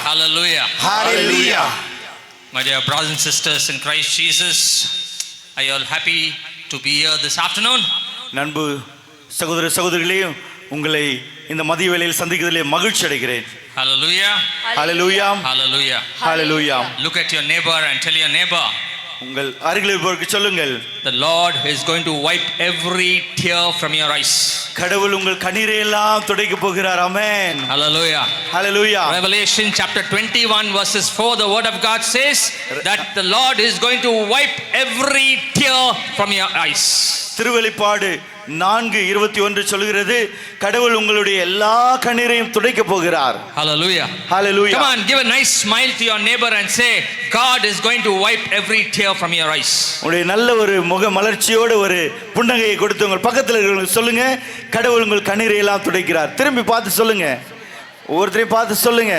Hallelujah. Hallelujah. My dear brothers and sisters in Christ Jesus, are you all happy to be here this afternoon? நண்பு சகோதர சகோதரிகளே, உங்களை இந்த மதிய வேளையில் சந்திக்கிறதிலே மகிழ்ச்சி அடைகிறேன். Hallelujah. Hallelujah. Hallelujah. Hallelujah. Look at your neighbor and tell your neighbor, உங்கள் அருகில் இருப்பவருக்கு சொல்லுங்கள், the Lord is going to wipe every tear from your eyes. கடவுள் உங்கள் கண்ணீரை எல்லாம் துடைக்க போகிறார். ஆமென். Hallelujah. Hallelujah. Revelation chapter 21 verses 4, the word of God says that the Lord is going to wipe every tear from your eyes. திருவெளிப்பாடு 4:21 சொல்கிறது, கடவுள் உங்களுடைய எல்லா கண்ணீரையும் துடைக்க போகிறார். Hallelujah. Hallelujah. Come on, give a nice smile to your neighbor and say, God is going to wipe every tear from your eyes. உங்களுடைய நல்ல ஒரு முக மலர்ச்சியோடு ஒரு புன்னகையை கொடுத்து உங்கள் பக்கத்தில் இருக்கிறவங்களுக்கு சொல்லுங்க, கடவுள் உங்கள் கண்ணீரை எல்லாம் துடைக்கிறார். திரும்பி பார்த்து சொல்லுங்க, ஒவ்வொருத்தரையும் பார்த்து சொல்லுங்க,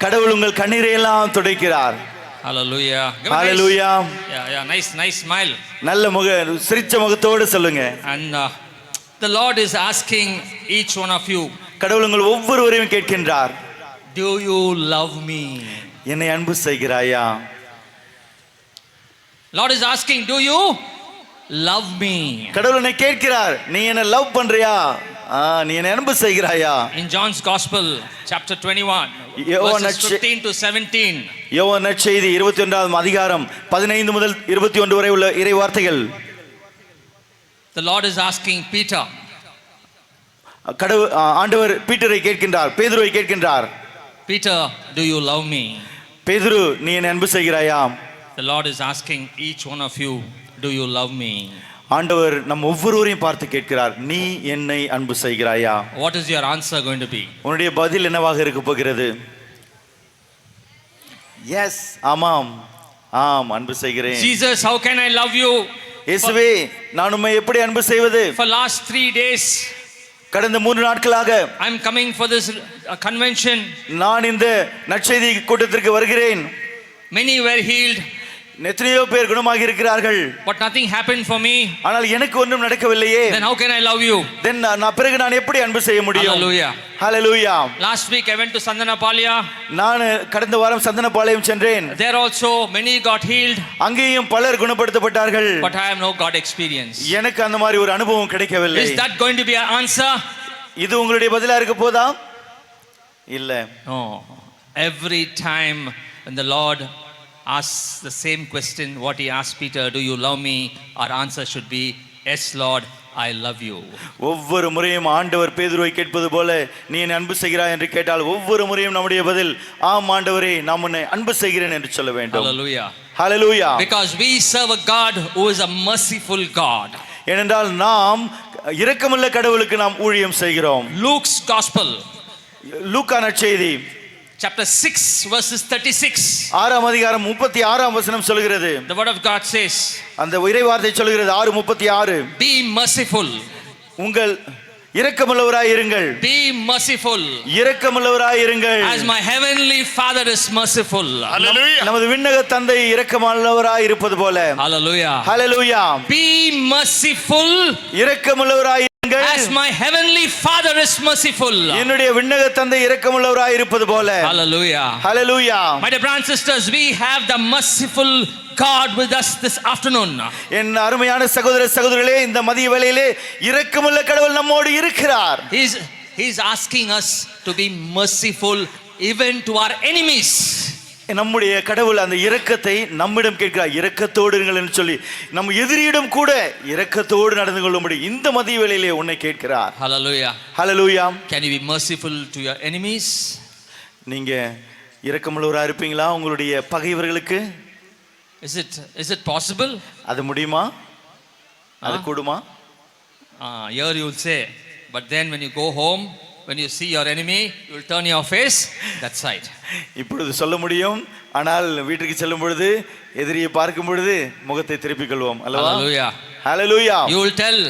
கடவுள் உங்கள் கண்ணீரை எல்லாம் துடைக்கிறார். Hallelujah. Hallelujah. Nice smile. நல்ல சிரிச்ச முகத்தோடு சொல்லுங்க. And the Lord is asking each one of you, கடவுள் உங்கள் ஒவ்வொருவரையும் கேட்கின்றார், do you love me? என்னை அன்பு செய்கிறாயா? Lord is asking, do you love me? கடவுள் என்னை கேட்கிறார், நீ என்ன லவ் பண்றியா? நீ என்ன அன்பு செய்கிறாயா? In John's Gospel chapter 21 verses 15 to 17, யோவான் நற்செய்தி 21ஆம் அதிகாரம் 15 முதல் 21 வரை உள்ள இறை வார்த்தைகள். the Lord is asking Peter, ஆண்டவர் பீட்டரை கேட்கின்றார், பேதுருவை கேட்கின்றார், Peter, do you love me? பேதுரு, நீ என்னை அன்பு செய்கிறாயா? The Lord is asking each one of you, do you love me? ஆண்டவர் நம் ஒவ்வொருவரையும் பார்த்து கேட்கிறார், நீ என்னை அன்பு செய்கிறாயா? What is your answer going to be? உன்னுடைய பதில் என்னவாக இருக்க போகிறது? Yes, ஆமாம், ஆம், அன்பு செய்கிறேன். Jesus, how can I love you? இயேசுவே, நான் உம்மை எப்படி அன்பு செய்வது? For last 3 days, கடந்த 3 நாட்களாக I'm coming for this convention. நான் இந்த நற்செய்தி கூட்டத்திற்கு வருகிறேன். Many were healed, எத்தனையோ பேர் குணமாகி இருக்கிறார்கள், but nothing happened for me. ஆனால் எனக்கு ஒன்றும் நடக்கவில்லையே. Then how can I love you? Then நான் பிறகு நான் எப்படி அன்பு செய்ய முடியும்? Hallelujah. Hallelujah. Last week I went to Sandanapalia. நான் கடந்த வாரம் சந்தனபாளையம் சென்றேன். There also many got healed, அங்கேயும் பலர் குணப்படுத்தப்பட்டார்கள், but I have no God experience. எனக்கு அந்த மாதிரி ஒரு அனுபவம் கிடைக்கவில்லை. Is that going to be an answer? இது உங்களுடைய பதிலா இருக்க போதா? இல்ல. No. Every time when the Lord asks the same question what he asked Peter, do you love me? Our answer should be, yes Lord, I love you. ஒவ்வொரு முறையும் ஆண்டவர் பேதுருவை கேட்பது போல, நீ என்னை அன்பு செய்கிறாய் என்று கேட்டால் ஒவ்வொரு முறையும் நம்முடைய பதில், ஆம் ஆண்டவரே, நான் உன்னை அன்பு செய்கிறேன் என்று சொல்ல வேண்டும். Hallelujah. Hallelujah. Because we serve a God who is a merciful God. ஏனென்றால் நாம் இரக்கமுள்ள கடவுளுக்கு நாம் ஊழியம் செய்கிறோம். Luke's Gospel, லூக்கா நற்செய்தி chapter 6 verses 36, 6ஆம் அதிகாரம் 36ஆம் வசனம் சொல்கிறது, the word of God says, அந்த இறை வார்த்தை சொல்கிறது 6:36, be merciful. உங்கள் இரக்கமுள்ளவராய் இருங்கள். Be merciful. இரக்கமுள்ளவராய் இருங்கள். As my heavenly Father is merciful. Hallelujah. நமது விண்ணக தந்தை இரக்கமுள்ளவராய் இருப்பது போல. Hallelujah. Hallelujah. Be merciful. இரக்கமுள்ளவராய் இருங்கள். As my heavenly Father is merciful. என்னுடைய விண்ணக தந்தை இரக்கமுள்ளவராய் இருப்பது போல. Hallelujah. Hallelujah. My dear brothers and sisters, we have the merciful God with us this afternoon. என் அருமையான சகோதர சகோதரிகளே, இந்த மதிய வேளையிலே இரக்கமுள்ள கடவுள் நம்மோடு இருக்கிறார். He's asking us to be merciful even to our enemies. நம்முடைய கடவுள் அந்த இரக்கத்தை நம்மிடம் கேட்கிறார். இரக்கத்தோடு இருங்கள் என்று சொல்லி நம் எதிரியிடம் கூட இரக்கத்தோடு நடந்து கொள்ளும்படி இந்த மதிய வேளையிலே உன்னை கேட்கிறார். Hallelujah. Hallelujah. Can you be merciful to your enemies? நீங்க இரக்கமுள்ளவராக இருப்பீங்களா உங்களுடைய பகைவர்களுக்கு? Is it possible? அது முடியுமா? அது கூடுமா? Here you will say, but then when you go home, when you see your enemy, you will turn your face that side. இப்பொழுது சொல்ல முடியும், ஆனால் வீட்டுக்கு செல்லும் பொழுது எதிரியை பார்க்கும் பொழுது முகத்தை திருப்பிக் கொள்வோம் அல்லவா? Hallelujah. Hallelujah. You will tell,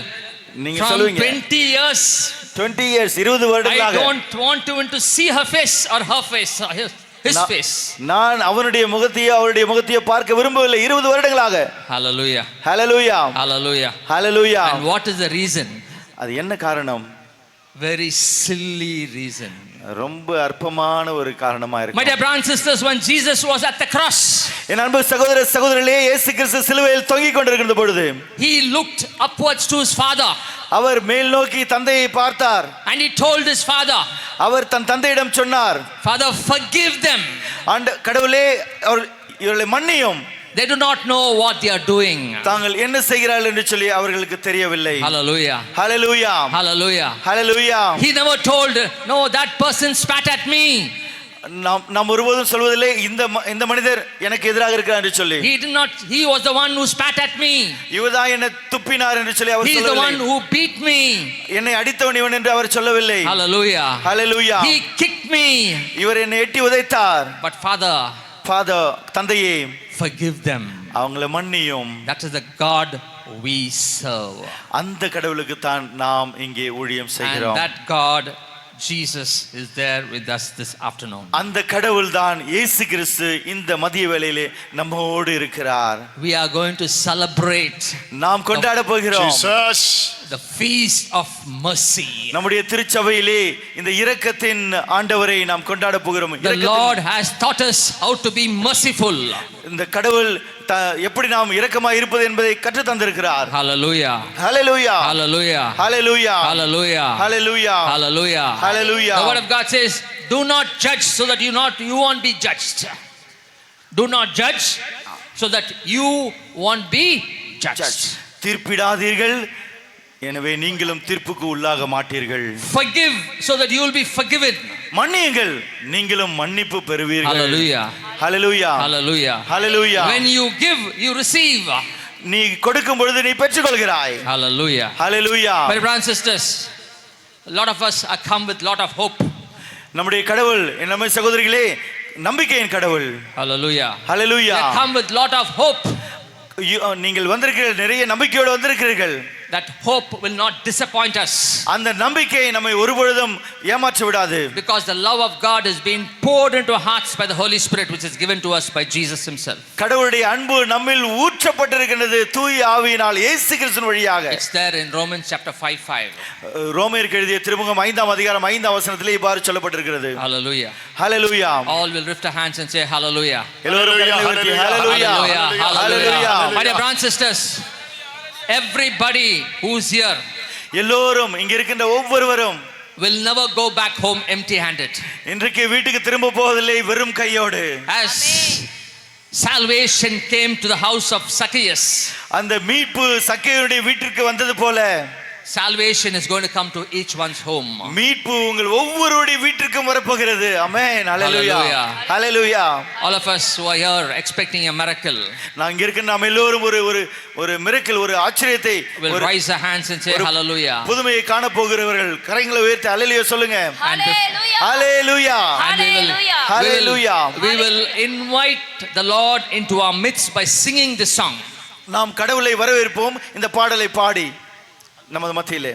நீங்க from சொல்லுவீங்க, 20 years 20 வருடங்களாக I don't want to see her face or her face, his face. நான் அவனுடைய முகத்தையோ அவருடைய முகத்தையோ பார்க்க விரும்பவில்லை 20 வருடங்களாக. Hallelujah. Hallelujah. Hallelujah. Hallelujah. And what is the reason? அது என்ன காரணம்? Very silly reason. ரொம்ப அற்பமான ஒரு காரணமா My இருக்கு. dear brothers and sisters, when Jesus was at the cross, என் அன்பு சகோதர சகோதரிகளே, இயேசு கிறிஸ்து சிலுவையில் தொங்கிக் கொண்டிருக்கிற பொழுது he looked upwards to his father அவர் மேல் நோக்கி தந்தையை பார்த்தார். and he told his father, அவர் தன் தந்தையிடம் சொன்னார், Father, forgive them. கடவுளே இவர்களை மன்னியும், They do not know what they are doing. தாங்கள் என்ன செய்கிறார்கள் என்று சொல்லி அவர்களுக்கு தெரியவில்லை. Hallelujah. ஹalleluya. Hallelujah. Hallelujah. He never told, no, that person spat at me. நாம் ஒருபோதும் சொல்வதில்லை இந்த மனிதர் எனக்கு எதிராக இருக்கிறார் என்று சொல்லி. He was the one who spat at me. இவர்தான் என்னை துப்பினார் என்று சொல்லி அவர் சொல்லவில்லை. He is the one who beat me. என்னை அடித்தவன் இவன் என்று அவர் சொல்லவில்லை. Hallelujah. Hallelujah. He kicked me. இவர் என்னை எட்டி உதைத்தார். But Father, தந்தையே, forgive them. அவங்களை மன்னியும். That is the God we serve. அந்த கடவுளுக்கு தான் நாம் இங்கே ஊழியம் செய்கிறோம். And that God, Jesus, is there with us this afternoon. அந்த கடவுள் தான் இயேசு கிறிஸ்து இந்த மதிய வேளையிலே நம்மோடு இருக்கிறார். We are going to celebrate. நாம் கொண்டாட போகிறோம் Jesus, the feast of mercy. நம்முடைய திருச்சபையிலே இந்த இரக்கத்தின் ஆண்டவரை நாம் கொண்டாட போகிறோம். The Lord has taught us how to be merciful. இந்த கடவுள் எப்படி நாம் இரக்கமாய் இருப்பது என்பதை கற்று தந்திருக்கிறார். Hallelujah. Hallelujah. Hallelujah. Hallelujah. Hallelujah. Hallelujah. Hallelujah. Hallelujah. The word of God says, do not judge so that you won't be judged. Do not judge so that you won't be judged. தீர்ப்பிடாதீர்கள், எனவே நீங்களும் தீர்ப்புக்கு உள்ளாக மாட்டீர்கள். Forgive so that you will be forgiven. மன்னியுங்கள், நீங்களும் மன்னிப்பு பெறுவீர்கள். Hallelujah. Hallelujah. Hallelujah. Hallelujah. When you give, you receive. நீ கொடுக்கும் பொழுது நீ பெற்றுக்கொள்கிறாய். Hallelujah. Hallelujah. My brothers and sisters, a lot of us are come with lot of hope. நம்முடைய கடவுள், நம்ம சகோதரிகளே, நம்பிக்கையின் கடவுள். Hallelujah. Hallelujah. They come with lot of hope. நீங்கள் வந்திருக்கிறீர்கள், நிறைய நம்பிக்கையோடு வந்திருக்கிறீர்கள். That hope will not disappoint us. அந்த நம்பிக்கை நம்மை ஒருபொழுதும் ஏமாற்ற விடாது. Because the love of God is being poured into our hearts by the Holy Spirit, which is given to us by Jesus himself. கடவுளுடைய அன்பு நம்மில் ஊற்றப்பட்டிருக்கிறது தூய ஆவியினால் இயேசு கிறிஸ்துவின் வழியாக. It's there in Romans chapter 5:5. ரோமேயருக்கு எழுதிய திருமுகம் 5ஆம் அதிகாரம் 5ஆம் வசனத்திலே இவ்வாறு சொல்லப்பட்டிருக்கிறது. Hallelujah. Hallelujah. All will lift our hands and say hallelujah. Hallelujah. Hallelujah. Hallelujah. My dear brothers and sisters, everybody who's here, எல்லோரும் இங்க இருக்கின்ற ஒவ்வொருவரும் will never go back home empty handed. இன்றைக்கு வீட்டுக்கு திரும்ப போவதில்லை வெறும் கையோடு. As salvation came to the house of Zacchaeus, அந்த மீட்பு சக்கேயுடைய வீட்டிற்கு வந்தது போல salvation is going to come to each one's home. மீட்பு உங்கள் ஒவ்வொருடைய வீட்டிற்கும் வரப்போகிறது. ஆமென். ஹalleluya. ஹalleluya. All of us who are here expecting a miracle, நான் இங்க இருக்க நாம் எல்லோரும் ஒரு மிரக்கல், ஒரு ஆச்சரியத்தை, will raise our hands and say hallelujah. புதுமையை காண போகிறவர்கள் கரங்களை உயர்த்தி ஹalleluya சொல்லுங்க. Hallelujah. ஹalleluya. Hallelujah. We will invite the Lord into our midst by singing this song. நாம் கடவுளை வரவேற்போம் இந்த பாடலை பாடி நமது மத்தியிலே.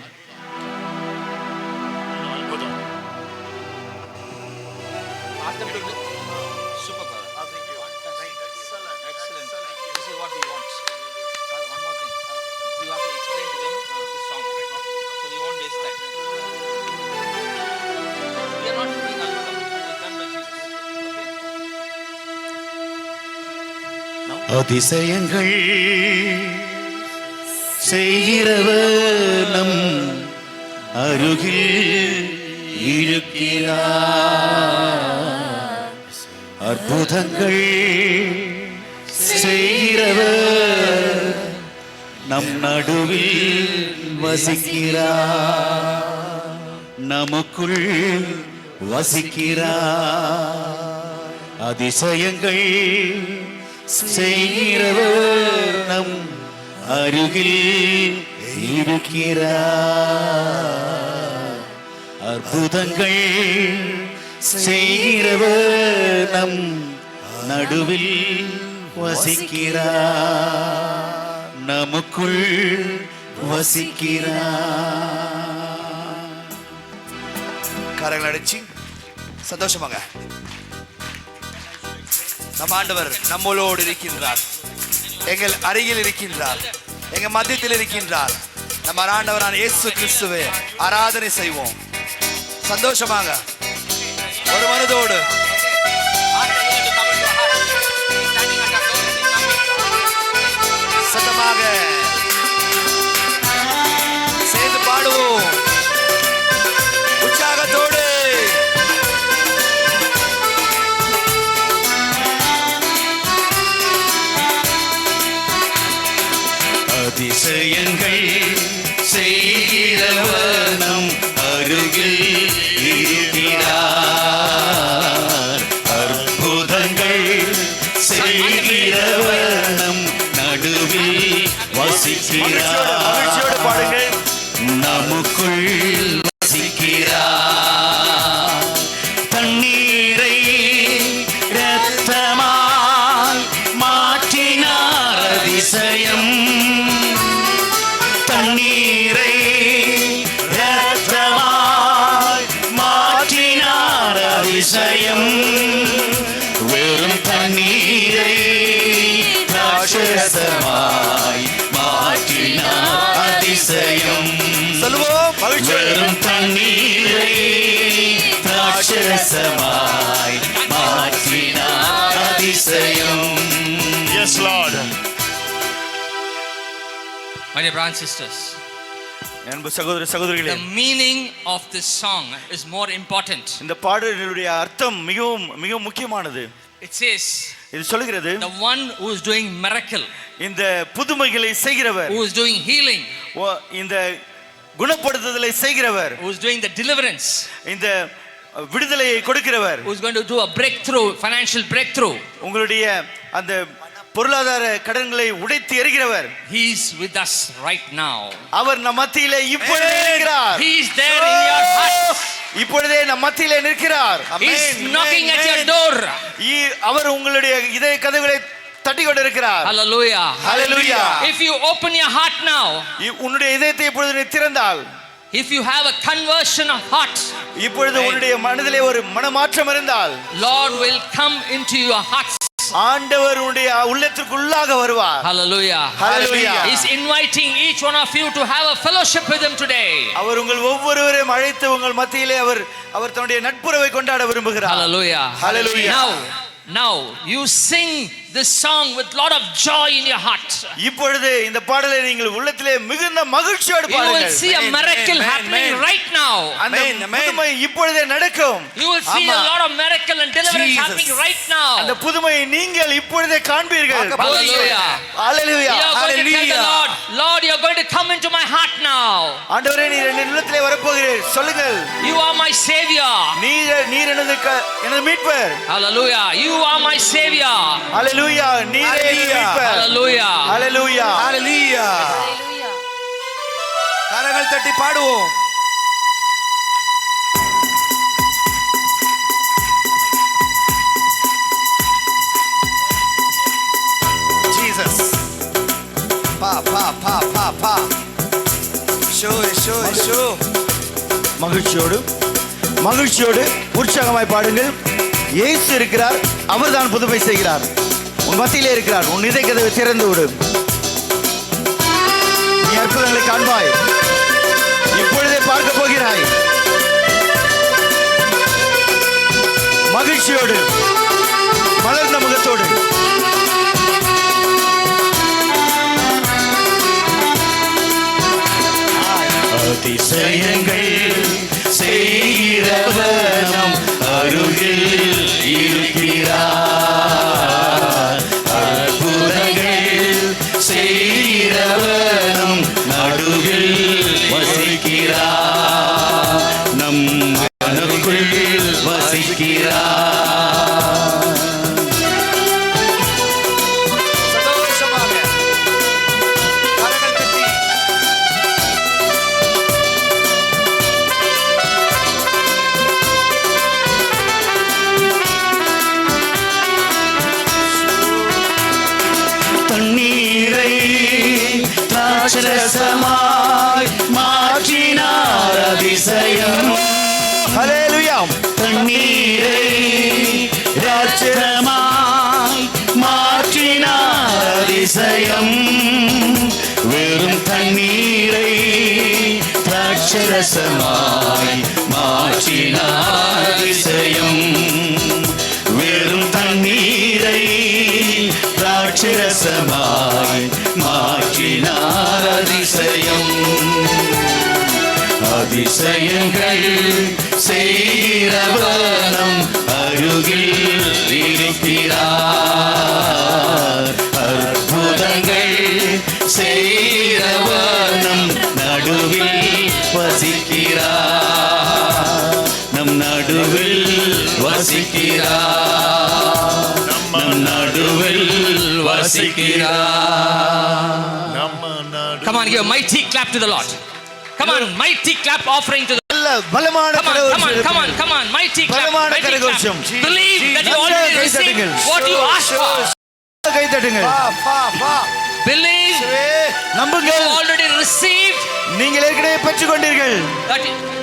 அதிசயங்கள் செய்கிறவர் நம் அருகில் இருக்கிறார். அற்புதங்கள் செய்கிறவர் நம் நடுவில் வசிக்கிறார். நமக்குள் வசிக்கிறார். அதிசயங்கள் செய்கிறவர் நம் அருகில் இருக்கிறார். அற்புதங்கள் செய்கிறவர் நம் நடுவில் வசிக்கிறார். நமக்குள் வசிக்கிறார். கரங்கள் அடிச்சு சந்தோஷமாங்க. நம் ஆண்டவர் நம்மளோடு இருக்கின்றார், எங்கள் அருகில் இருக்கின்றார், எங்கள் மத்தியத்தில் இருக்கின்றார். நம்ம ஆண்டவரான இயேசு கிறிஸ்துவை ஆராதனை செய்வோம். சந்தோஷமாக ஒரு மனதோடு சத்தமாக சேர்ந்து பாடுவோம் உற்சாகத்தோடு. அதிசயங்கள் செய்கிறவனம் அருகில் இருக்கிறார். அற்புதங்கள் செய்கிறவனம் நடுவில் மகிழ்ச்சியோடு பாடுங்கள். வசிக்கிறார். நமக்குள் வசிக்கிறார். தண்ணீரை இரத்தமாய் மாற்றினார். அதிசயம் தண்ணீரை இரத்தமாய் மாற்றினார். அதிசயம் வெறும் தண்ணீரை ராட்சசமாய் மாற்றினார். அதிசயம் சொல்லுவோம் மகிழ்ச்சியோடு. வெறும் தண்ணீரை ராட்சசமாய் மாற்றினார். அதிசயம். Yes, Lord. My dear brothers and sisters, அன்பு சகோதர சகோதரிகளே, the meaning of this song is more important. இந்த பாடலுடைய அர்த்தம் மிகவும் மிகவும் முக்கியமானது. It says, இது சொல்கிறது, the one who is doing miracle, இந்த புதுமைகளை செய்கிறவர், who is doing healing, இந்த குணப்படுத்துதலை செய்கிறவர், who is doing the deliverance, இந்த விடுதலையை கொடுக்கிறவர், who is going to do a breakthrough, financial breakthrough. உங்களுடைய அந்த பொருளாதார கடன்களை உடைத்து எறிகிறவர், He is with us right now. அவர் நம் மத்தியிலே இப்பொழுதே இருக்கிறார். He is there in your heart. இப்பொழுதே நம் மத்தியிலே நிற்கிறார். He is knocking at your door. அவர் உங்களுடைய இதய கதவுகளை தட்டி கொண்டிருக்கிறார். Hallelujah. Hallelujah. If you open your heart now, உன்னுடைய இதயத்தை இப்பொழுது நீ திறந்தால், if you have a conversion of heart, இப்பொழுது உன்னுடைய மனதிலே ஒரு மனமாற்றம் இருந்தால், Lord will come into your heart. ஆண்டவர் உன்னுடைய உள்ளத்திற்குள்ளாக வருவார். Hallelujah. Hallelujah. He's inviting each one of you to have a fellowship with him today. அவர் உங்கள் ஒவ்வொருவரையும் அழைத்து உங்கள் மத்தியிலே அவர் தன்னுடைய நட்புறவை கொண்டாட விரும்புகிறார். Hallelujah. Hallelujah. Now you sing this song with lot of joy in your heart. இப்பொழுது இந்த பாடலை நீங்கள் உள்ளத்திலே மிகுந்த மகிழ்ச்சியோடு You will பாடுங்கள். see a miracle happening right now. அந்த புதுமை இப்பொழுதே நடக்கும். You will see a lot of miracle and deliverance happening right now. அந்த புதுமையை நீங்கள் இப்பொழுதே காண்பீர்கள். Hallelujah. Hallelujah. You are going to tell the Lord, Lord, you are going to come into my heart now. ஆண்டவரே, நீர் என் உள்ளத்திலே வரப்போகிறீர். சொல்லுங்கள். You are my savior. நீர் எனது மீட்பர். Hallelujah. You are my savior. Hallelujah. நீரே எனது மீட்பர். Hallelujah. Hallelujah. ஹalleluya. கரங்கள் தட்டி பாடுவோம். Jesus. Pa pa pa pa pa. Show. மகிழ்ச்சியோடு உற்சாகமாய் பாடுங்கள். இயேசு இருக்கிறார். அவர்தான் புதுமை செய்கிறார். உன் மத்தியிலே இருக்கிறார். உன் இதய கதவை திறந்து விடு. நீ அற்புதங்களை காண்பாய். இப்பொழுதே பார்க்க போகிறாய். மகிழ்ச்சியோடு மலர்ந்த முகத்தோடு அதிசயங்கள் செய்கிறவனம் அருகில் இருக்கிறார். அற்புதங்கள் செய்கிறவனம் நடுவில் வசிக்கிறார். நம் மனக்குள் வசிக்கிறார். சந்தோஷமாக கரங்கள் தட்டி தண்ணீரை ராட்சசமாய் மாற்றினார். அதிசயம். ஹல்லேலூயா. தண்ணீரை ராட்சசமாய் மாற்றினார். அதிசயம். வெறும் தண்ணீரை ராட்சசமாய் மாற்றினார் அதிசயம். வெறும் தண்ணீரை திராட்சரசமாய் மாற்றினார் அதிசயம். அதிசயங்கள் செய்கிறவனம் அருகில் இருக்கிறார். அற்புதங்கள் செய்கிறவனம் நடுவில் வசிக்கிறார். நம் நடுவில் வசிக்கிறார். நம் நடுவில் வசிக்கிறார். Come on, give a mighty clap to the Lord. Come on, mighty clap offering to the நல்ல பலமான Come on, mighty clap, பலமான mighty clap. கரகோஷம். Believe that you நல்ல already received கைதட்டுங்கள். what you asked for. கை தட்டுங்கள். Believe நம்புங்கள். you already received. நீங்கள் ஏற்கனவே பெற்றுக்கொண்டீர்கள்.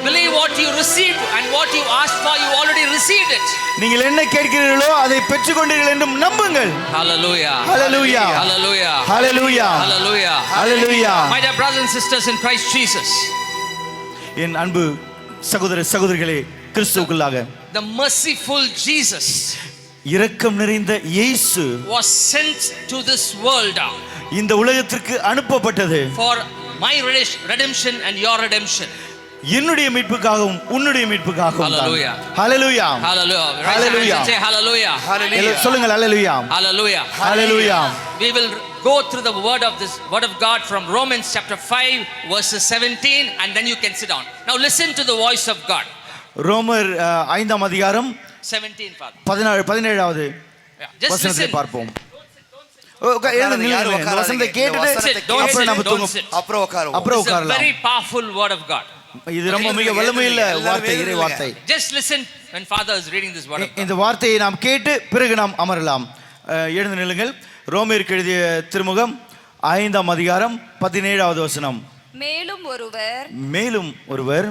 Believe what you received and what you asked for, you already received it. நீங்கள் என்ன கேட்கிறீர்களோ அதை பெற்றுக்கொண்டீர்கள் என்றும் நம்புங்கள். Hallelujah. Hallelujah. Hallelujah. Hallelujah. Hallelujah. Hallelujah. My dear brothers and sisters in Christ Jesus. என் அன்பு சகோதர சகோதரிகளே கிறிஸ்துவுக்குள்ளாக, The merciful Jesus இரக்கம் நிறைந்த இயேசு was sent to this world இந்த உலகத்திற்கு அனுப்பப்பட்டது for my redemption and your redemption. என்னுடைய மீட்புக்காகவும் உன்னுடைய மீட்புக்காகவும். Hallelujah. Hallelujah. Hallelujah. Hallelujah. Say hallelujah. எல்லாம் சொல்லுங்கள் hallelujah. Hallelujah. Hallelujah. We will go through the word of God from Romans chapter 5 verses 17 and then you can sit down. Now listen to the voice of God. ரோமர் 5ஆம் அதிகாரம் 17 Father. 17வது Just வசனத்தை listen. பார்ப்போம். வசனத்தை கேட்டுட்டு Don't அப்புறம் sit, நம்ம don't தூங்க sit. அப்புறம் உட்காருவோம். அப்புறம் It's a உட்காரலாம். very powerful word of God. இது ரொம்ப மிக வல்லமையுள்ள வார்த்தை, இறை வார்த்தை. Just listen when Father is reading this word of God. இந்த வார்த்தையை நாம் கேட்டு பிறகு நாம் அமரலாம். எழுந்து நில்லுங்கள். ரோமருக்கு எழுதிய திருமுகம் 5ஆம் அதிகாரம் 17வது வசனம். மேலும் ஒருவர்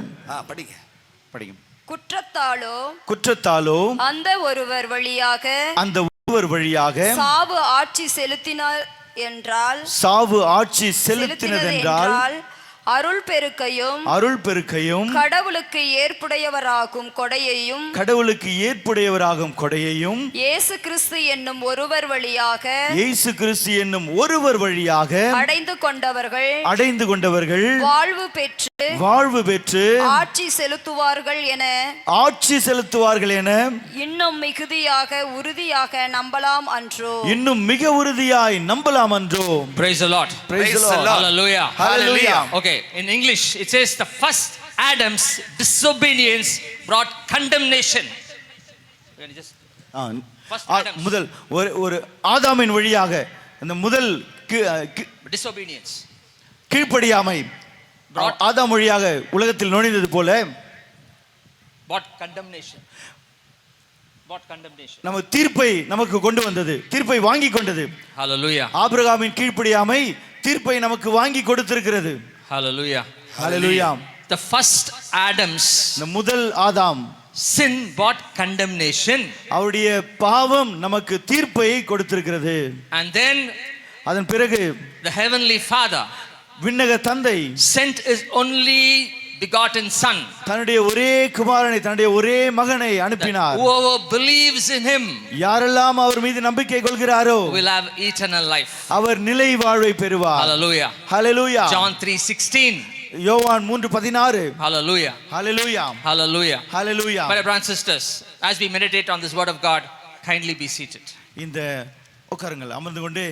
படிங்க. குற்றத்தாலோ அந்த ஒருவர் வழியாக சாவு ஆட்சி செலுத்தினதென்றால் அருள் பெருக்கையும் கடவுளுக்கு ஏற்புடையவராகும் கொடையையும் இயேசு கிறிஸ்து என்னும் ஒருவர் வழியாக அடைந்து கொண்டவர்கள் வாழ்வு பெற்று ஆட்சி செலுத்துவார்கள் என இன்னும் மிக உறுதியாய் நம்பலாம் அன்றோ. Praise the Lord. Praise the Lord. Hallelujah. Hallelujah. Okay, in English it says the first Adam's disobedience brought condemnation. முதல் ஒரு ஆதாமின் வழியாக அந்த முதல் disobedience கீழ்ப்படியாமை ஆதாம் வழியாக உலகத்தில் நுழைந்தது போல brought condemnation. நம்ம தீர்ப்பை நமக்கு கொண்டு வந்தது, தீர்ப்பை வாங்கி கொண்டது. Hallelujah. ஆபிரகாமின் கீழ்ப்படியாமை தீர்ப்பை நமக்கு வாங்கி கொடுத்திருக்கிறது. Hallelujah. Hallelujah. The first Adam's முதல் ஆதாம் sin brought condemnation. அவருடைய பாவம் நமக்கு தீர்ப்பை கொடுத்திருக்கிறது. And then அதன் பிறகு the heavenly Father விண்ணக தந்தை sent his only begotten son, தன்னுடைய ஒரே குமாரனை, தன்னுடைய ஒரே மகனை அனுப்பினார். whoever believes in him யாரெல்லாம் அவர் மீது நம்பிக்கை கொள்கிறாரோ will have eternal life. அவர் நிலை வாழ்வை பெறுவார். Hallelujah. Hallelujah. John 3:16. யோவான் 3:16. Hallelujah. Hallelujah. Hallelujah. Hallelujah. My brothers and sisters, as we meditate on this word of God, kindly be seated. இந்த உட்காருங்கள், அமர்ந்து கொண்டு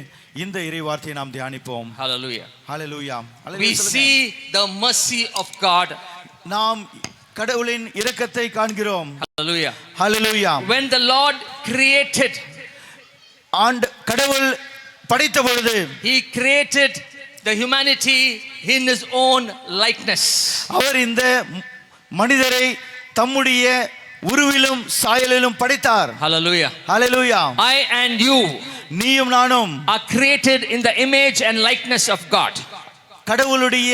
இந்த இறை வார்த்தையை நாம் தியானிப்போம். Hallelujah. Hallelujah. We see the mercy of God. நாம் கடவுளின் இரக்கத்தை காண்கிறோம். Hallelujah. Hallelujah. When the Lord created, கடவுள் படைத்த பொழுது he created the humanity in his own likeness. அவர் இந்த மனிதரை தம்முடைய உருவிலும் சாயலிலும் படைத்தார். Hallelujah. Hallelujah. I and you, நீயும் நானும் are created in the image and likeness of God. கடவுளுடைய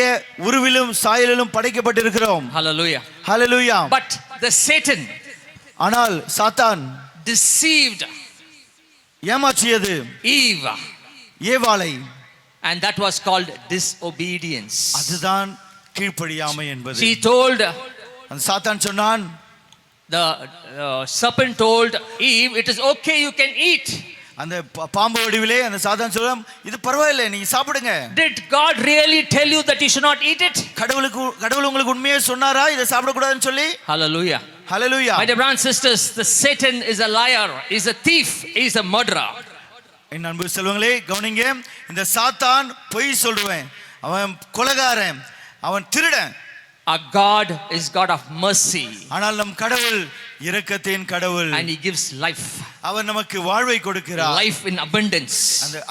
உருவிலும் சாயலிலும் படைக்கப்பட்டிருக்கிறோம். Hallelujah. Hallelujah. But the Satan, ஆனால் சாத்தான் deceived ஏமாற்றியது Eve, ஏவாளை. and that was called disobedience. அதுதான் கீழ்ப்படியாமை என்பது. She told அந்த சாத்தான் சொன்னான், the serpent told Eve, it is okay, you can eat. அந்த பாம்பு வடிவிலே அந்த சாத்தான் சொல்றான், இது பரவாயில்லை, நீங்க சாப்பிடுங்க. Did God really tell you that you should not eat it? கடவுள் உங்களுக்கு உண்மையே சொன்னாரா இதை சாப்பிட கூடாதுன்னு சொல்லி? Hallelujah. ஹalleluya. My dear brothers and sisters, the Satan is a liar, is a thief, is a murderer. என் அன்பு செல்வங்களே கவனிங்க, இந்த சாத்தான் பொய் சொல்றவன், அவன் கொலைகாரன், அவன் திருடன். Our God is God of mercy. ஆனால் நம் கடவுள் இரக்கத்தின் கடவுள். And he gives life. அவர் நமக்கு வாழ்வை கொடுக்கிறார். Life in abundance.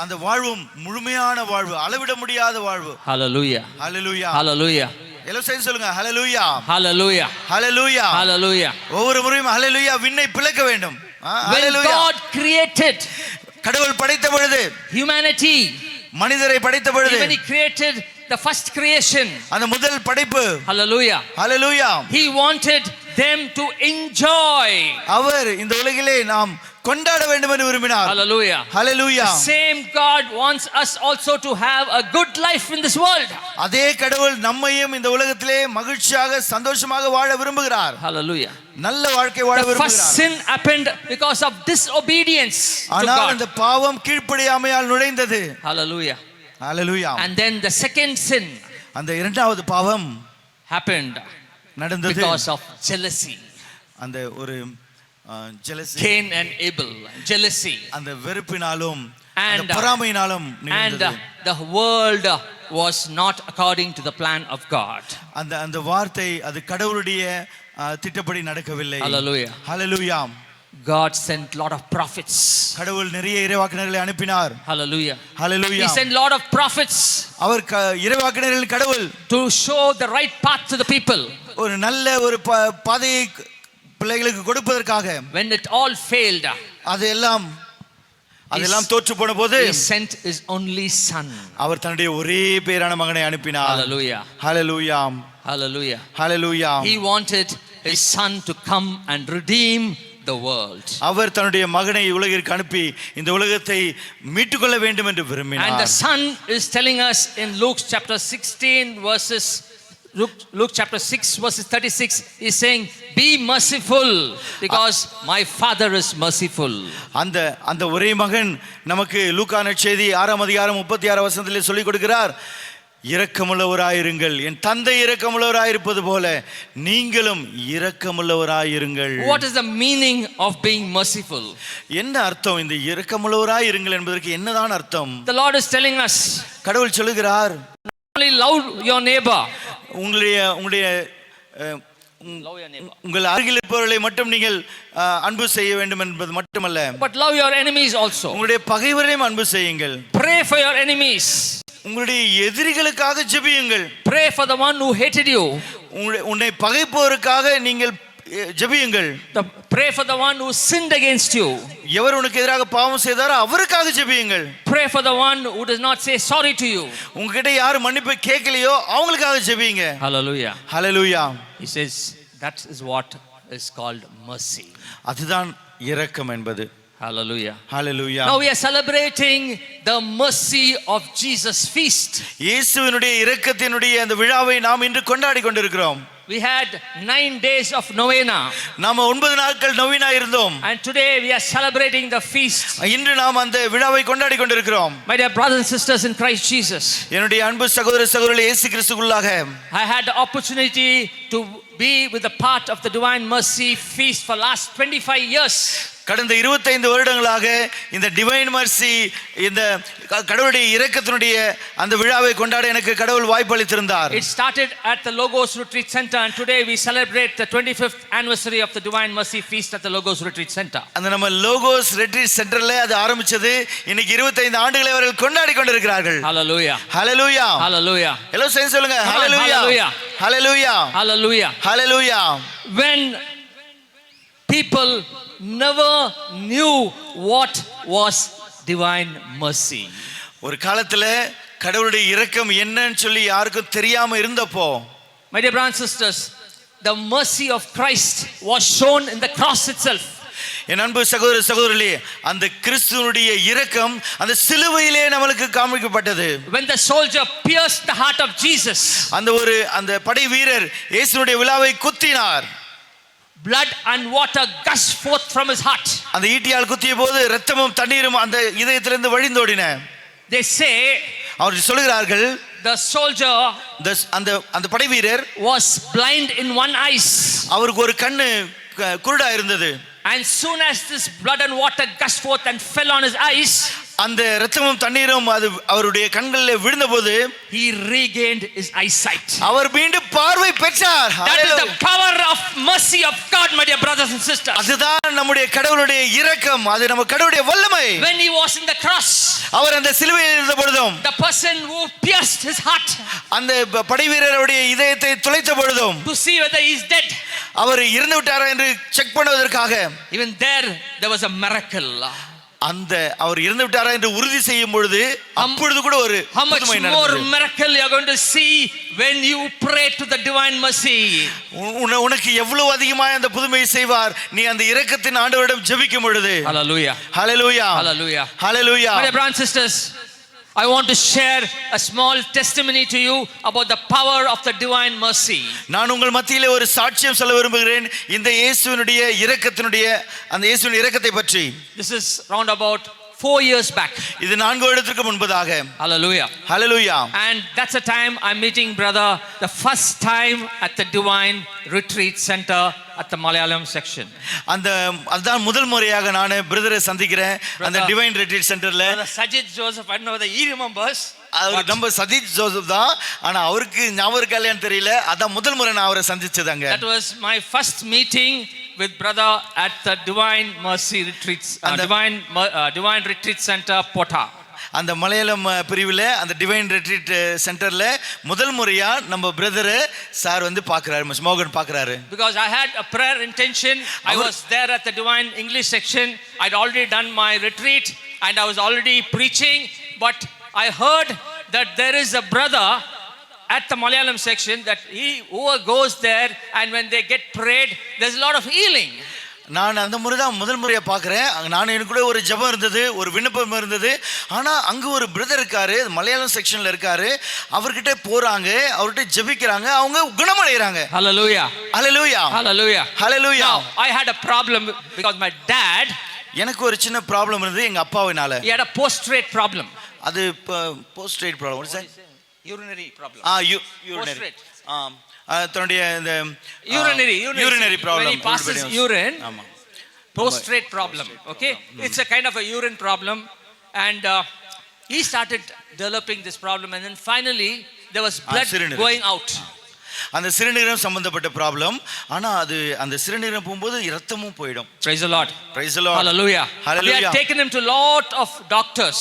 அந்த வாழ்வும் முழுமையான வாழ்வு, அளவிட முடியாத வாழ்வு. Hallelujah. Hallelujah. Hallelujah. எல்லாரும் சேர்ந்து சொல்லுங்க hallelujah. Hallelujah. Hallelujah. Hallelujah. ஒவ்வொரு முறையும் hallelujah விண்ணை பிளக்க வேண்டும். When God created கடவுள் படைத்த பொழுது, humanity, மனிதரை படைத்த பொழுது, when he created the first creation, அந்த முதல் படைப்பு, hallelujah, hallelujah, he wanted them to enjoy. அவர் இந்த உலகிலே நாம் கொண்டாட வேண்டும் என்று விரும்பினார். Hallelujah. Hallelujah. The same God wants us also to have a good life in this world. அதே கடவுள் நம்மையும் இந்த உலகத்திலே மகிழ்ச்சியாக சந்தோஷமாக வாழ விரும்புகிறார். Hallelujah. நல்ல வாழ்க்கை வாழ The first விரும்புகிறார். sin happened because of disobedience to ஆனால் God. அந்த பாவம் கீழ்ப்படியாமையால் நுழைந்தது. Hallelujah. Hallelujah. And then the second sin அந்த இரண்டாவது பாவம் happened நடந்தது because of jealousy. அந்த ஒரு jealousy, Cain and Abel, jealousy. அந்த வெறுப்பினாலும் And அந்த பொறாமையினாலும் and நிகழ்ந்தது. the world was not according to the plan of God. அந்த வார்த்தை அது கடவுளுடைய திட்டப்படி நடக்கவில்லை. Hallelujah. Hallelujah. God sent lot of prophets. கடவுள் நிறைய இறைவாக்கினர்களை அனுப்பினார். Hallelujah. Hallelujah. He sent lot of prophets அவர் இறைவாக்கினர்கள் கடவுள் to show the right path to the people. ஒரு நல்ல ஒரு பாதையை பிள்ளைகளுக்கு கொடுப்பதற்காக. When it all failed, அதெல்லாம் தோற்று போன போது he sent his only son. அவர் தன்னுடைய ஒரே பேரான மகனை அனுப்பினார். Hallelujah. Hallelujah. Hallelujah. Hallelujah. He wanted his son to come and redeem the world. அவர் தன்னுடைய மகனை உலகிற்கு அனுப்பி இந்த உலகத்தை மீட்டுக்கொள்ள வேண்டும் என்று விரும்பினார். And the son is telling us in Luke chapter 16 verses Luke chapter 6 verses 36, he is saying, be merciful because my father is merciful. அந்த ஒரே மகன் நமக்கு லூக்கா நற்செய்தி 6ஆம் அதிகாரம் 36 வசனத்திலே சொல்லிக் கொடுக்கிறார், இரக்கமுள்ளவராயிருங்கள், என் தந்தை இரக்கமுள்ளவராயிருப்பது போல நீங்களும் இரக்கமுள்ளவராயிருங்கள். What is the meaning of being merciful? என்ன அர்த்தம் இந்த இரக்கமுள்ளவராயிருங்கள் என்பதற்கு என்னதான் அர்த்தம்? The Lord is telling us, கடவுள் சொல்லுகிறார், only love your neighbor. உங்கள் அருகில் இருப்பவர்களை மட்டும் நீங்கள் அன்பு செய்ய வேண்டும் என்பது மட்டுமல்ல, but love your enemies also. உங்களுடைய பகைவரையும் அன்பு செய்யுங்கள். Pray for your enemies. உங்களுடைய எதிரிகளுக்காக ஜெபியுங்கள். Pray for the one who hated you. உன்னை பகைப்பவருக்காக நீங்கள் ஜெபியுங்கள். Pray for the one who sinned against you. எவர் உனக்கு எதிராக பாவம் செய்தாரோ அவருக்காக ஜெபியுங்கள். Pray for the one who does not say sorry to you. உங்ககிட்ட யார் மன்னிப்பு கேட்கலையோ அவங்களுக்காக ஜெபியுங்க. Hallelujah. Hallelujah. He says that is what is called mercy. அதுதான் இரக்கம் என்பது. Hallelujah. Hallelujah. Now we are celebrating the mercy of Jesus feast. இயேசுவினுடைய இரக்கத்தினுடைய அந்த விழாவை நாம் இன்று கொண்டாடி கொண்டிருக்கிறோம். We had 9 days of novena. நாம 9 நாட்கள் நோவினா இருந்தோம். And today we are celebrating the feast. இன்று நாம் அந்த விழாவை கொண்டாடி கொண்டிருக்கிறோம். My dear brothers and sisters in Christ Jesus, என்னுடைய அன்பு சகோதர சகோதரிகளே இயேசு கிறிஸ்துவுக்குள்ளாக, I had the opportunity to be with the part of the Divine Mercy feast for last 25 years. கடந்த 25 வருடங்களாக இந்த டிவைன் மர்சி, இந்த கடவுளுடைய இரக்கத்தினுடைய அந்த விழாவை கொண்டாட எனக்கு கடவுள் வாய்ப்பு அளித்திருந்தார். It started at the Logos Retreat Center and today we celebrate the 25th anniversary of the Divine Mercy feast at the Logos Retreat Center. அந்த நம்ம லோகோஸ் ரெட்ரீட் சென்டர்ல அது ஆரம்பிச்சது. இன்னைக்கு 25 ஆண்டுகளை அவர்கள் கொண்டாடி கொண்டிருக்கிறார்கள். Hallelujah. Hallelujah. Hallelujah. எல்லாரும் சேர்ந்து சொல்லுங்க hallelujah. Hallelujah. Hallelujah. Hallelujah. Hallelujah. When people never knew what was divine mercy. ஒரு காலத்துல கடவுளுடைய இரக்கம் என்னன்னு சொல்லி யாருக்கும் தெரியாம இருந்தப்போ, my dear brothers and sisters, the mercy of Christ was shown in the cross itself. என் அன்பு சகோதர சகோதரிகளே, அந்த கிறிஸ்துவனுடைய இரக்கம் அந்த சிலுவையிலே நமக்கு காண்பிக்கப்பட்டது. When the soldier pierced the heart of Jesus, அந்த படை வீரர் இயேசுவுடைய விலாவை குத்தினார். blood and water gushed forth from his heart. அந்த ஈட்டியால் குத்திய போது இரத்தமும் தண்ணீரும் அந்த இதயத்திலிருந்து வழிந்தோடின. They say, அவர்கள் சொல்கிறார்கள், the soldier அந்த படை வீரர் was blind in one eye, அவருக்கு ஒரு கண்ணு குருடா இருந்தது. and soon as this blood and water gushed forth and fell on his eyes, அந்த இரத்தமும் தண்ணீரும் அது அவருடைய கண்களில் விழுந்தபோது he regained his eyesight. அவர் மீண்டும் பார்வை பெற்றார். That is the power of mercy of God, my dear brothers and sisters. அதுதான் நம்முடைய கடவுளுடைய இரக்கம், அது நம்ம கடவுளுடைய வல்லமை. When he was in the cross, அவர் அந்த சிலுவையில் இருந்த பொழுதும், the person who pierced his heart, அந்த படைவீரருடைய இதயத்தை துளைத்த பொழுதும், to see whether he is dead, அவர் இறந்து விட்டாரா என்று செக் பண்ணுவதற்காக, even there was a miracle. அந்த அவர் இறந்து விட்டாரா என்று உறுதி செய்யும் பொழுது அப்பொழுது கூட ஒரு how much more miracle you are going to see when you pray to the divine mercy. உனக்கு எவ்வளவு அதிகமாக அந்த புதுமையை செய்வார் நீ அந்த இரக்கத்தின் ஆண்டவரிடம் ஜெபிக்கும் பொழுது. Hallelujah, hallelujah, hallelujah, hallelujah. My brothers and sisters, I want to share a small testimony to you about the power of the divine mercy. நான் உங்கள் மத்தியிலே ஒரு சாட்சியம் சொல்ல விரும்புகிறேன் இந்த இயேசுவினுடைய இரக்கத்தினுடைய அந்த இயேசுவின் இரக்கத்தை பற்றி. This is round about 4 years back. இது 4 வருடத்திற்கு முன்பதாக. Hallelujah, hallelujah. And that's the time I'm meeting brother the first time at the Divine Retreat Center at the Malayalam section. அதான் முதல் முறையாக நான் பிரதரை சந்திக்கிறேன் அந்த டிவைன் ரிட்ரீட் சென்டர்ல. Sajid Joseph, I don't know whether he remembers. அவர் நம்ம Satish Joseph தான், ஆனா அவருக்கு ஞாபகம் இருக்கா இல்லையான்னு தெரியல. அதான் முதல் முறை நான் அவரை சந்திச்சதாங்க. That was my first meeting with brother at the Divine Mercy Retreats, Divine Retreat Center, Pota. அந்த மலையாளம் பிரிவில் அந்த டிவைன் ரிட்ரீட் சென்டர்ல முதல் முறையா நம்ம பிரதர் சார் வந்து பார்க்கறாரு, மோகன் பார்க்கறாரு. Because I had a prayer intention, I was there at the Divine English section. I'd already done my retreat and I was already preaching, but I heard that there is a brother at the Malayalam section that who goes there and when they get prayed there's a lot of healing. நான் அந்த முறை தான் முதல் முறையாக பார்க்குறேன். நான் எனக்கு கூட ஒரு ஜெபம் இருந்தது, ஒரு விண்ணப்பம் இருந்தது. ஆனால் அங்கே ஒரு பிரதர் இருக்காரு, மலையாளம் செக்ஷனில் இருக்காரு. அவர்கிட்ட போகிறாங்க, அவர்கிட்ட ஜெபிக்கிறாங்க, அவங்க குணமடைகிறாங்க. Hallelujah, hallelujah, hallelujah, hallelujah. Now I had a problem because my dad, எனக்கு ஒரு சின்ன ப்ராப்ளம் இருந்தது எங்கள் அப்பாவினால. he had a postrate problem. அது போஸ்ட்ரேட் problem. what is that? Urinary problem. urinary. தன்னுடைய இந்த urinary problem. When he passes urine, prostrate problem. Okay, it's a kind of a urine problem, and he started developing this problem, and then finally there was blood going out. அந்த சிறுநீரகம் சம்பந்தப்பட்ட problem. ஆனா அது அந்த சிறுநீரகம் போகும்போது இரத்தமும் போய்டும். Praise the Lord, praise the Lord, hallelujah, hallelujah. We had taken him to lot of doctors,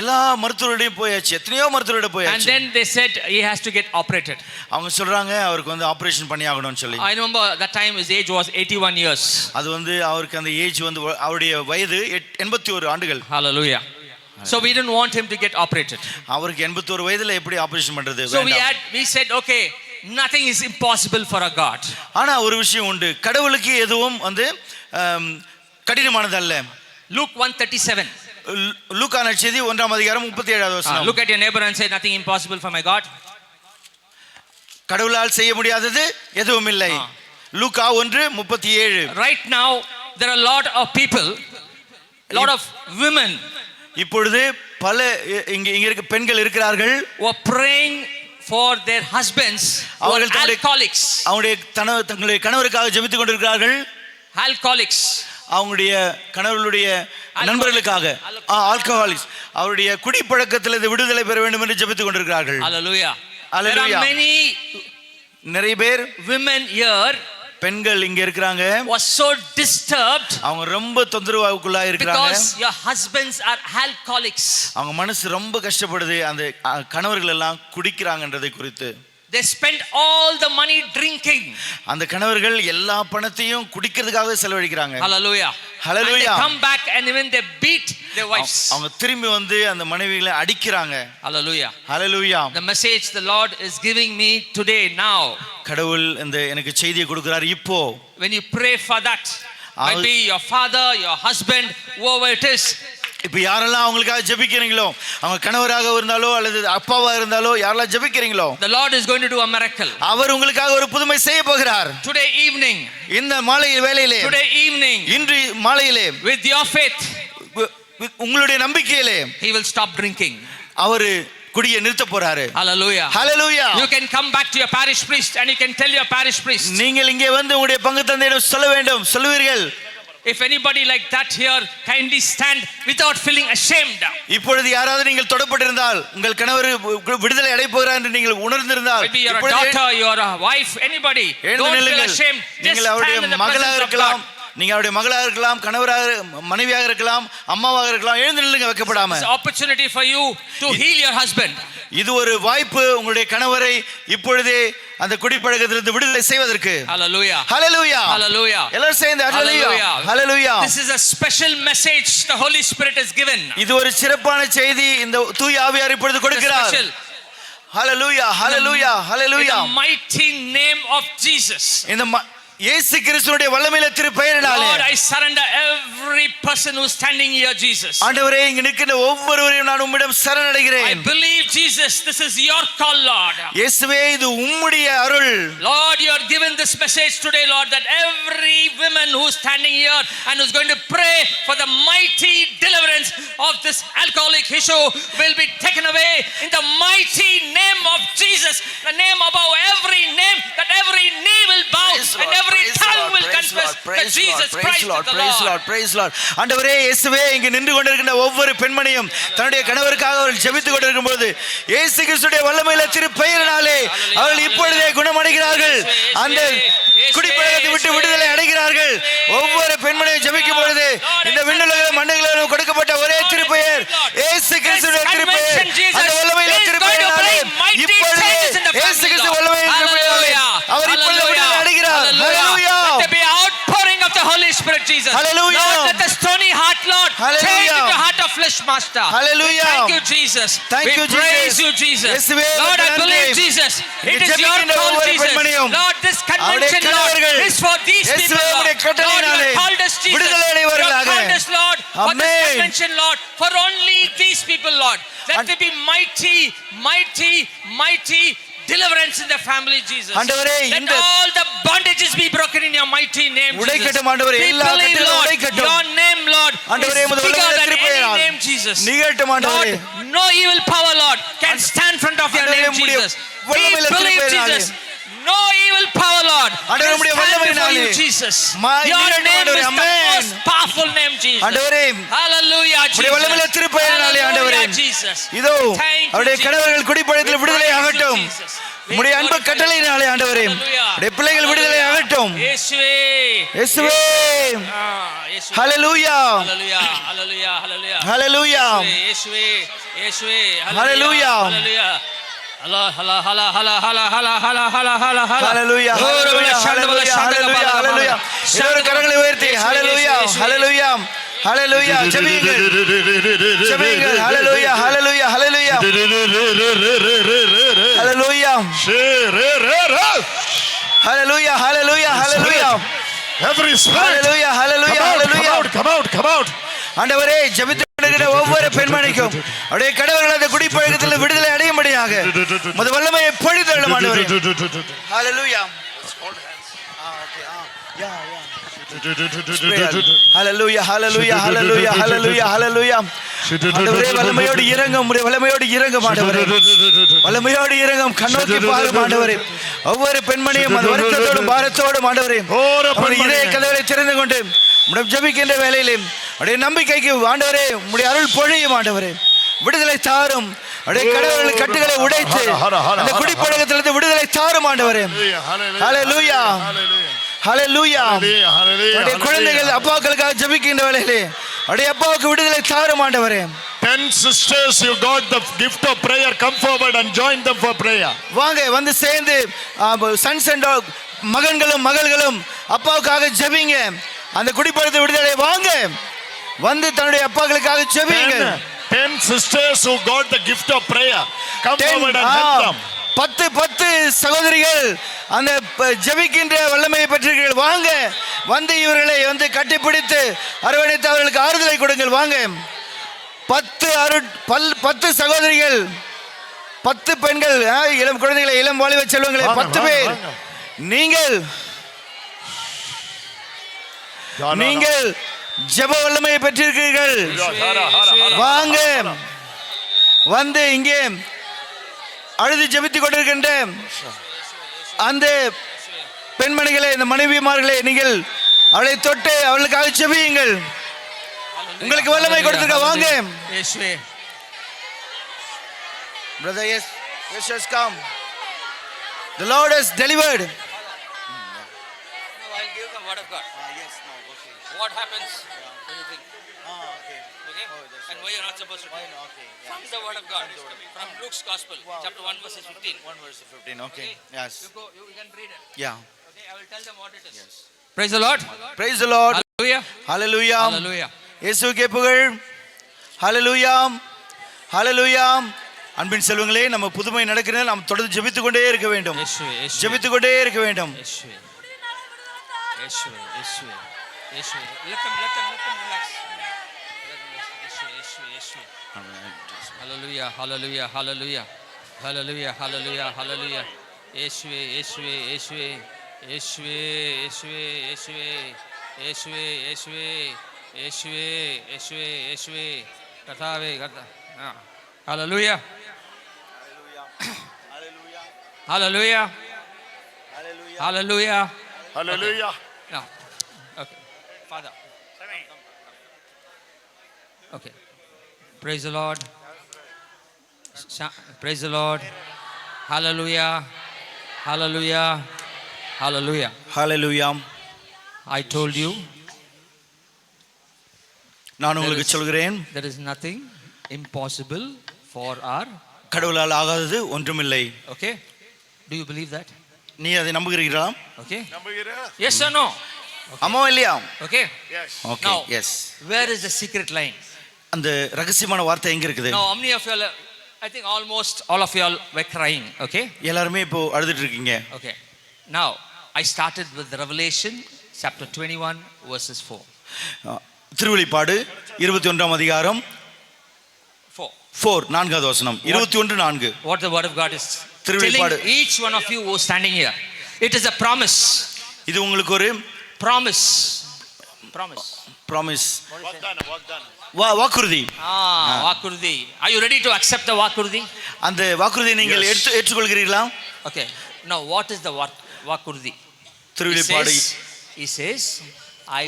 எல்லா மருத்துவரிடம் போயாச்சு, எத்தனையோ மருத்துவரிடம் போயாச்சு. and then they said he has to get operated. அவங்க சொல்றாங்க அவருக்கு வந்து ஆபரேஷன் பண்ணி ஆகணும்னு சொல்லி. I remember that time his age was 81 years. அது வந்து அவருக்கு அந்த ஏஜ் வந்து அவருடைய வயது 81 ஆண்டுகள். Hallelujah. So we didn't want him to get operated. அவருக்கு 81 வயதுல எப்படி ஆபரேஷன் பண்றது? So we said okay, nothing is impossible for a God. ஆனா ஒரு விஷயம் உண்டு, கடவுளுக்கு எதுவும் வந்து கடினமானது அல்ல. Luke 1:37. லூக்கா நற்செய்தி 1:37 வசனம். Look at your neighbor and say nothing impossible for my God. கடவுளால் செய்ய முடியாதது எதுவும் இல்லை. லூக்கா 1:37. Right now there are a lot of people, lot of women, இப்பொழுது பல இங்க இருக்க பெண்கள் இருக்கிறார்கள், who are praying for their husbands, அவர்கள் alcoholics, தங்களுடைய கணவருக்காக ஜெபித்துக் கொண்டிருக்கிறார்கள். alcoholics, அவங்களுடைய கணவர்களுடைய நண்பர்களுக்காக ஆல்கஹாலிக்ஸ், அவருடைய குடிப்பழக்கத்திலிருந்து விடுதலை பெற வேண்டும் என்று ஜெபித்துக் கொண்டிருக்கிறார்கள். Hallelujah, hallelujah. There are many நிறைய பேர் women here, பெண்கள் இங்க இருக்காங்க, was so disturbed, அவங்க ரொம்ப தொந்தரவுக்குள்ளா இருக்காங்க. because your husbands are alcoholics. அவங்க மனசு ரொம்ப கஷ்டப்படுது அந்த கணவர்கள் எல்லாம் குடிக்கிறாங்கன்றதை குறித்து. They spend all the money drinking. அந்த கணவர்கள் எல்லா பணத்தையும் குடிக்கிறதுக்காக செலவழிக்கிறாங்க. Hallelujah, hallelujah. And they come back and even they beat their wives. அவங்க திரும்பி வந்து அந்த மனைவிகளை அடிக்கிறாங்க. Hallelujah, hallelujah. The message the Lord is giving me today now, கடவுள் இந்த எனக்கு செய்தியை கொடுக்கிறார் இப்போ. when you pray for that, Might be your father, your husband, whoever it is. இப்ப யாரெல்லாம் அவங்களுக்காக ஜெபிக்கிறீங்களோ, அவங்க கணவராக இருந்தாலோ அல்லது அப்பாவா இருந்தாலோ யாரெல்லாம் ஜெபிக்கிறீங்களோ, The Lord is going to do a miracle. அவர் உங்களுக்காக ஒரு புதுமை செய்ய போகிறார். Today evening. இந்த மாலை வேளையிலே, Today evening. இன்று மாலையிலே, With your faith, உங்களுடைய நம்பிக்கையிலே He will stop drinking. அவர் குடியை நிறுத்த போறாரு. Hallelujah. Hallelujah. You can come back to your parish priest and you can tell your parish priest. நீங்கள் இங்கே வந்து உங்களுடைய பங்கு தந்தையிடம் சொல்ல வேண்டும், சொல்லுவீர்கள். If anybody like that here, kindly stand without feeling ashamed. இப்பொழுது யாராவது நீங்கள் தொடப்பட்டிருந்தால், உங்கள் கணவர் விடுதலை அடைய போகிறார் என்று நீங்கள் உணர்ந்திருந்தால், Maybe you're a daughter, you're a wife, anybody, don't feel ashamed. Just stand in the presence of God. நீங்க அவருடைய மகளாக இருக்கலாம், கணவராக, மனைவியாக இருக்கலாம், அம்மாவாக இருக்கலாம், எழுந்து நில்லுங்க வெட்கப்படாம. It's an opportunity for you to heal your husband. இது ஒரு வாய்ப்பு உங்களுடைய கணவரை இப்பொழுதே அந்த குடிப்பழக்கத்திலிருந்து விடுதலை செய்வதற்கு. Hallelujah. Hallelujah. Hallelujah. எல்லாரும் சேர்ந்து ஹalleluya. Hallelujah. This is a special message the Holy Spirit has given. இது ஒரு சிறப்பான செய்தி இந்த தூய ஆவியார் இப்பொழுது கொடுக்கிறார். Hallelujah. Hallelujah. Hallelujah. In the mighty name of Jesus. இந்த இயேசு கிறிஸ்துவினுடைய வல்லமையுள்ள திருப்பெயரினாலே, Lord, I surrender every person who is standing here, Jesus. ஆண்டவரே, இங்க நிற்கிற ஒவ்வொருவரையும் நான் உம்மிடம் சரணடைகிறேன். I believe, Jesus, this is your call, Lord. இயேசுவே, இது உம்முடைய அருள். Lord, you are given this message today, Lord, that every woman who is standing here and who is going to pray for the mighty deliverance of this alcoholic issue will be taken away in the mighty name of Jesus, the name above every name, that every knee will bow and every tongue will confess that Jesus Christ is the Lord. Praise Lord. ஆண்டவரே, இயேசுவே, இங்க நின்று கொண்டிருக்கிற ஒவ்வொரு பெண்மணியும் தன்னுடைய கணவருக்காக அவர்கள் ஜெபித்துக் கொண்டிருக்கும் போது இயேசு கிறிஸ்துவின் வல்லமையுள்ள திருப்பெயரினாலே அவர்கள் இப்பொழுதே குணமடைகிறார்கள். அந்த குடிப்பழக்கத்தை விட்டு விடுதலை அடைகிறார்கள். ஒவ்வொரு பெண்மணியும் ஜெபிக்கும் பொழுது இந்த விண்ணுலகிலும் மண்ணுலகிலும் கொடுக்கப்பட்ட ஒரே திருப்பெயர் இயேசு கிறிஸ்துவின் திருப்பெயர். அந்த வல்லமையுள்ள திருப்பெயரினாலே இப்பொழுது இயேசு கிறிஸ்து வல்லமையுள்ள திருப்பெயரினாலே அவர் இப்பொழுது விடுதலை அடைகிறார். Hallelujah. Let there be outpouring of the Holy Spirit, Jesus. Hallelujah. Lord, let the stony heart, Lord, change into a heart of flesh, Master. Hallelujah. Thank you, Jesus. Thank you, Jesus. Praise you, Jesus. இயேசுவே, Lord, I நன்றி. believe, Jesus, it is your call, Jesus. Lord, this convention, Lord, is for these people, Lord. Lord, you have called us, Jesus. You have called us, Lord, for this convention, Lord, for only these people, Lord. Let there be mighty, mighty, mighty deliverance in the family, Jesus. Let all the bondages be broken in your mighty name, Jesus. We believe, Lord, your name, Lord, is bigger than any name, Jesus. Lord, no evil power, Lord, can stand in front of your name, Jesus. We believe, Jesus, no evil power, Lord, can stand before you, Jesus. Your name is the most powerful name, Jesus. Hallelujah, Jesus. Hallelujah, Jesus. இதோ அவருடைய கணவர்கள் குடிப்பழக்கத்தில் விடுதலை ஆகட்டும். உம்முடைய அன்பு கட்டளையினாலே ஆண்டவரே, உம்முடைய பிள்ளைகள் விடுதலை ஆகட்டும். இயேசுவே, இயேசுவே. ஹalleluya. Hallelujah, hallelujah, hallelujah. Hallelujah. இயேசுவே, இயேசுவே. Hallelujah. Hallelujah. Hala hala hala hala hala hala hala hala hala hala. Hallelujah. Hallelujah. Hallelujah. எல்லாரும் கரங்களை உயர்த்தி hallelujah. Hallelujah. Hallelujah. ஜெபியுங்கள். ஜெபியுங்கள். Hallelujah. Hallelujah. Hallelujah. Hallelujah. Hallelujah. Hallelujah. Hallelujah. Every spirit. Hallelujah. Hallelujah. Hallelujah. Come out. ஆண்டவரே, ஜெபித்து கொண்டிருக்கிற ஒவ்வொரு பெண்மணிக்கும் அவருடைய கடவுள்கள் அந்த குடிப்பழக்கத்தில் விடுதலை அடையும்படியாக உமது வல்லமையை பொழிந்தருளும் ஆண்டவரே. Hallelujah. Hallelujah. Hallelujah. Hallelujah. Hallelujah. Hallelujah. ஆண்டவரே, வல்லமையோடு இரங்கும், வல்லமையோடு இரங்கும் ஆண்டவரே. வல்லமையோடு இரங்கும், கண்ணோக்கி பாரும் ஆண்டவரே. ஒவ்வொரு பெண்மணியும் அந்த வருத்தத்தோடும் பாரத்தோடும் ஆண்டவரே இதய கதவுகளை திறந்து கொண்டு உம்மிடம் ஜெபிக்கின்ற வேளையிலே உடைய நம்பிக்கைக்கு ஆண்டவரே உம்முடைய அருள் பொழியும் ஆண்டவரே. விடுதலை தாரும். உடைய கடவுள் கட்டுகளை உடைத்து அந்த குடிப்பழக்கத்திலிருந்து விடுதலை தாரும் ஆண்டவரே. ஹalleluya. ஹalleluya. உடைய குழந்தைகள் அப்பாக்களுக்காக ஜெபிக்கின்ற வேளையிலே உடைய அப்பாவுக்கு விடுதலை தாரும் ஆண்டவரே. 10 sisters, you got the gift of prayer. Come forward and join them for prayer. வாங்க, வந்து சேர்ந்து சன்ஸ் அண்ட் மகன்களும் மகள்களும் அப்பாவுக்காக ஜெபிங்க. அந்த குடிப்பழக்கத்தை விடுதலை வாங்க, வந்து தன்னுடைய அப்பாக்களுக்காக ஜெபிங்க. 10 sisters who got the gift of prayer, come forward and help them. 10 சகோதரிகள் அந்த ஜெபிக்கின்ற வல்லமையை பெற்றீர்கள். வாங்க, வந்து இவர்களை வந்து கட்டிப்பிடித்து அரவணைத்து அவர்களுக்கு ஆறுதலை கொடுங்கள். வாங்க, 10 சகோதரிகள், 10 பெண்கள், இளம் குழந்தைகளை, இளம் வாலிப செல்வங்களை, 10 பேர். நீங்கள் ஜெப வல்லமையை பெற்றிருக்கிறீர்கள். வாங்க, வந்து இங்கே அழுது ஜெபித்துக் கொண்டிருக்கின்ற அந்த பெண்மணிகளை, இந்த மனைவிமார்களை நீங்கள் அவளை தொட்டு அவளுக்காக ஜெபியுங்கள். உங்களுக்கு வல்லமை கொடுத்திருக்க. வாங்க brother. Yes has come. The Lord has delivered. Now I'll give the word of God. Yes, no, okay. What happens when you think? Okay. Okay? And why you're not supposed to think? Okay. From the word of God. From Luke's Gospel, chapter 1, verses 15. 1 verse 15. Okay. Yes. You can read it. Yeah. Okay, I will tell them what it is. Yes. Praise the Lord. Praise the Lord. Hallelujah. Hallelujah. Hallelujah. இயேசுவுக்கே புகழ். Hallelujah. Hallelujah. அன்பின் செல்வங்களே, நம்ம புதுமை நடக்கிறது. நாம் தொடர்ந்து ஜெபித்துக் கொண்டே இருக்க வேண்டும். ஜெபித்துக் கொண்டே இருக்க வேண்டும். Let them relax. Hallelujah, hallelujah, hallelujah. Hallelujah, hallelujah, hallelujah. Yeshua, Yeshua, Yeshua. Yeshua, Yeshua, Yeshua. Yeshua, Yeshua. Yeshua, Yeshua, Yeshua. Katave, Kata. Hallelujah. Hallelujah. Hallelujah. Hallelujah. Now, okay. Father. Okay. Praise the Lord. Praise the Lord. Hallelujah. Hallelujah. Hallelujah. Hallelujah. I told you. நான் உங்களுக்கு சொல்கிறேன், There is nothing impossible for our. கடவுளால் ஆகாதது ஒன்றுமில்லை. Okay. Do you believe that? நீ அதை நம்புகிறீர்களா? Okay. Yes or no? ஆமா இல்லையா? Okay. Okay. Now, Yes. where is the secret line? அந்த ரகசியமான வார்த்தை எங்க இருக்குது? Now, how many of you all, I think almost all of you all were crying. Okay. எல்லாரும் இப்போ அழுதுட்டு இருக்கீங்க. Okay. Now, I started with Revelation chapter 21 verses 4. திருவெளிப்பாடு 21ஆம் அதிகாரம் 4 நான்காவது வசனம். 21:4. What the word of God is திருவெளிப்பாடு. telling each one of you who is standing here. It is a promise. இது உங்களுக்கு ஒரு Promise. வாக்குறுதி. வாக்குறுதி. Are you ready to accept the வாக்குறுதி? அந்த வாக்குறுதியை நீங்கள் ஏற்றுக்கொள்கிறீர்களா? Okay. Now, what is the வாக்குறுதி? திருவெளிப்பாடு. He says, I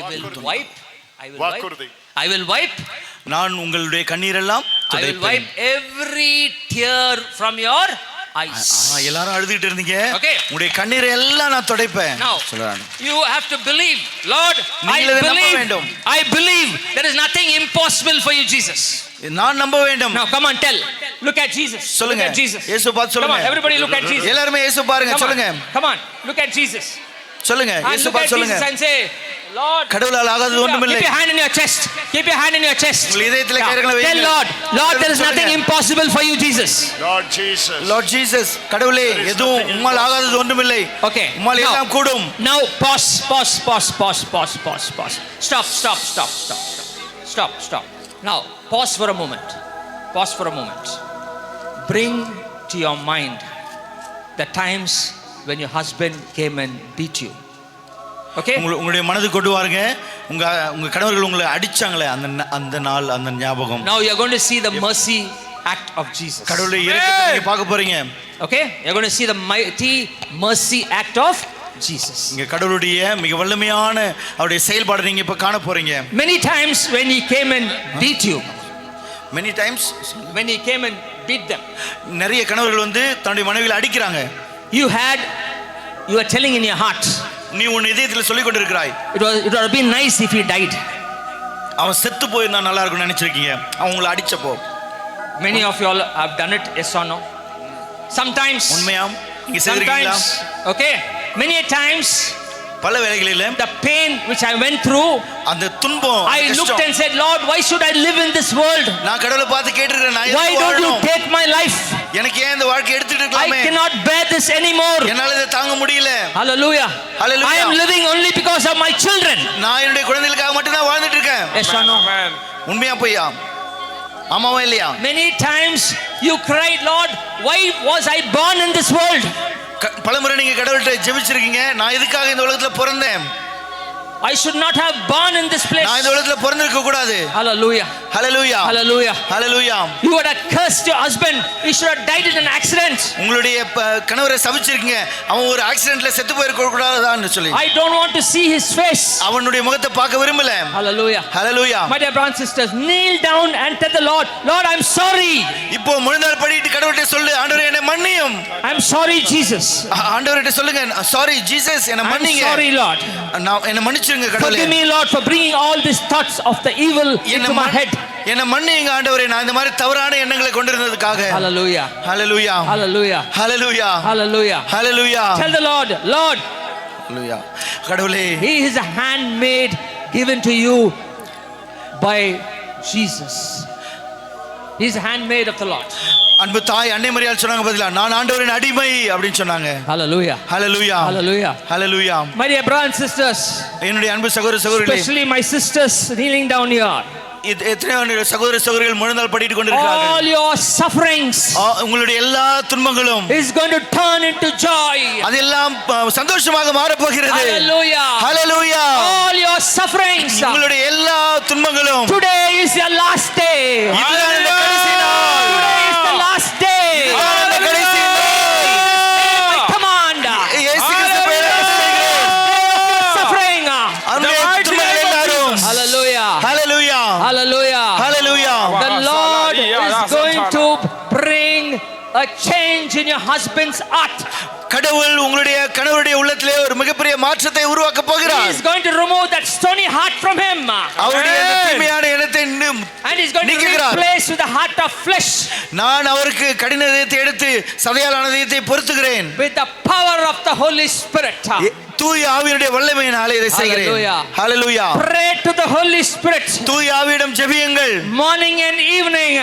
will wipe. நான் உங்களுடைய கண்ணீரெல்லாம் I will wipe every tear from your eyes. எல்லாரும் அழுதுட்டு இருந்தீங்க. Okay. உங்களுடைய கண்ணீரை எல்லாம் நான் துடைப்பேன். Now, you have to believe, Lord, I believe there is nothing impossible for you, Jesus. நான் நம்ப வேண்டும். Now, come on, tell. Look at Jesus. சொல்லுங்க. Look at Jesus. இயேசு பார்த்து சொல்லுங்க. Come on, everybody look at Jesus. எல்லாரும் இயேசு பாருங்க. சொல்லுங்க. Come on, look at Jesus. சொல்லுங்க. இயேசு பார்த்து சொல்லுங்க. And say, Lord, கடவுளால் ஆகாதது ஒன்றுமில்லை. Keep your hand in your chest. Keep your hand in your chest. உங்கள் இதயத்திலே கைகளை வையுங்க. Tell Lord, there is nothing impossible for you, Jesus. Lord Jesus. கடவுளே, எதுவும் உம்மால் ஆகாதது ஒன்றுமில்லை. Okay. உம்மால் எல்லாம் கூடும். Now pause. Stop. Now pause for a moment. Bring to your mind the times when your husband came and beat you. Okay. உங்களுடைய மனதுக்கு கொண்டு வாருங்க. உங்க கணவர்கள் உங்களை அடிச்சாங்களே அந்த நாள், அந்த ஞாபகம். Now you are going to see the mercy act of Jesus. கடவுளுடைய இரக்கத்தை நீங்க பார்க்க போறீங்க. Okay, you are going to see the mighty mercy act of Jesus. இங்க கடவுளுடைய மிக வல்லமையான அவருடைய செயல்பாடு நீங்க இப்ப காண போறீங்க. Many times when he came and beat you. Many times when he came and beat them. நிறைய கணவர்கள் வந்து தன்னுடைய மனைவிகளை அடிக்கிறாங்க. You are telling in your heart. நீ உன் இதயத்தில் சொல்லிக் கொண்டிருக்கிறாய். It would have been nice if he died. அவன் செத்து போயிருந்தா நல்லா இருக்கும்னு நினைச்சிருக்கீங்க. அவன் உங்களை அடிச்சப்போ. Many of you all have done it, yes or no? Sometimes. உண்மையாம் நீங்க செய்றீங்களா? Okay. Many times பல வேளைகளில் the pain which I went through, அந்த துன்பம், I அந்த looked கஷ்டம், and said, Lord, why should I live in this world? நான் கடவுளை பார்த்து கேட்டிருக்கிறேன், நான் Why எதுக்கு don't you வாழணும்? take my life? எனக்கு ஏன் இந்த வாழ்க்கை எடுத்துட்டு I இருக்கலாமே? cannot bear this anymore. என்னால இதை தாங்க முடியல. Hallelujah. Hallelujah. I am living only because of my children. நான் என்னுடைய குழந்தைகளுக்காக மட்டும் தான் வாழ்ந்துட்டு இருக்கேன். Yes or no? உண்மையா பொய்யா? ஆமாவா இல்லையா? Many times you cried, Lord, why was I born in this world? பலமுறை நீங்க கடவுள்கிட்ட ஜெபிச்சிருக்கீங்க, நான் எதுக்காக இந்த உலகத்துல பிறந்தேன்? I should not have born in this place. நான் இந்த உலகத்துல பிறந்திருக்க கூடாது. Hallelujah. Hallelujah. Hallelujah. Hallelujah. You would have cursed your husband. He should have died in an accident. உங்களுடைய கணவரை சபிச்சிருக்கீங்க, அவன் ஒரு ஆக்சிடென்ட்ல செத்து போயிருக்க கூடாதான்னு சொல்லி. I don't want to see his face. அவனுடைய முகத்தை பார்க்க விரும்பல. Hallelujah. Hallelujah. My dear brothers and sisters, kneel down and tell the Lord, Lord, I'm sorry. இப்போ முழந்தாள் படிட்டு கடவுள்கிட்ட சொல்லு, ஆண்டவரே என்னை மன்னியும். I'm sorry, Jesus. ஆண்டவர்கிட்ட சொல்லுங்க, சாரி ஜீசஸ், என்னை I'm மன்னிங்க. sorry, Lord. நான் என்னை மன்னிச்சிருங்க கடவுளே. Forgive me, Lord, for bringing all these thoughts of the evil into my head. என்னை மன்னிங்க ஆண்டவரே, நான் இந்த மாதிரி தவறான எண்ணங்களை கொண்டிருந்ததுக்காக. Hallelujah. Hallelujah. Hallelujah. Hallelujah. Hallelujah. Hallelujah. Tell the Lord, Lord, Hallelujah. கடவுளே, He is a handmaid given to you by Jesus. He is a handmaid of the Lord. அன்பு தாய் அன்னை மரியாள் சொன்னாங்க பதிலா, நான் ஆண்டவரின் அடிமை அப்படின்னு சொன்னாங்க. Hallelujah. Hallelujah. Hallelujah. Hallelujah. My dear brothers and sisters, என்னுடைய அன்பு சகோதர சகோதரிகளே, especially my sisters kneeling down here, எத்தனை சகோதர சகோதரிகள் முழந்தாள் படிட்டு கொண்டிருக்கிறார்கள். all your sufferings உங்களுடைய எல்லா துன்பங்களும் is going to turn into joy. அதெல்லாம் சந்தோஷமாக மாறப் போகிறது. Hallelujah. Hallelujah. All your sufferings, உங்களுடைய எல்லா துன்பங்களும் today is your last day. இதுதான் இந்த கடைசி நாள். Today is the last day. இதுதான் இந்த கடைசி நாள். My command. இயேசு கிறிஸ்து பெயரால் சொல்கிறேன். Suffering. அந்த துன்பங்கள் எல்லாரும். Hallelujah. Hallelujah. Hallelujah. Hallelujah. The Lord is going to bring a change in your husband's heart. கடவுள் உங்களுடைய கணவருடைய உள்ளத்திலே ஒரு மிகப்பெரிய மாற்றத்தை உருவாக்க He போகிறார். is going to remove that stony heart from him. அவருடைய அந்த தீமையான எண்ணத்தை And he is going to நீக்குகிறார். replace with the heart of flesh. நான் அவருக்கு கடின இதயத்தை எடுத்து சதையாலான இதயத்தை பொறுத்துகிறேன். With the power of the Holy Spirit. தூய ஆவியுடைய வல்லமையினாலே இதை செய்கிறேன். Hallelujah. Hallelujah. Pray to the Holy Spirit. தூய ஆவியிடம் ஜெபியுங்கள். Morning and evening.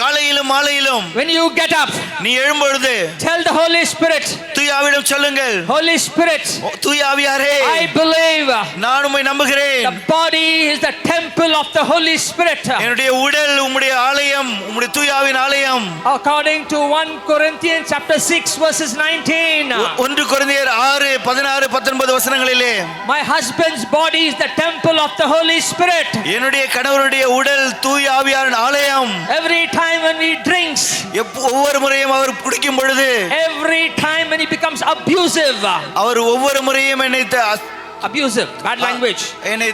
காலையிலும் மாலையிலும் When you get up, நீ எழும்பொழுது tell the Holy Spirit, தூய ஆவியிடம் சொல்லுங்கள், Holy Spirit, தூய ஆவியாரே, I believe நான் உம்மை நம்புகிறேன். the body is the temple of the Holy Spirit. என்னுடைய உடல் உம்முடைய ஆலயம், உம்முடைய தூய ஆவியின் ஆலயம். According to 1 Corinthians chapter 6 verses 19. 1 கொரிந்தியர் 6 16 19 வசனங்களிலே, My husband's body is the temple of the Holy Spirit. என்னுடைய கணவருடைய உடல் தூய ஆவியாரின் ஆலயம். Every time when he drinks, ஒவ்வொரு முறையும் அவர் குடிக்கும் பொழுது, every time when he becomes abusive, அவர் ஒவ்வொரு முறையும் என்னை abusive, bad language, என்னை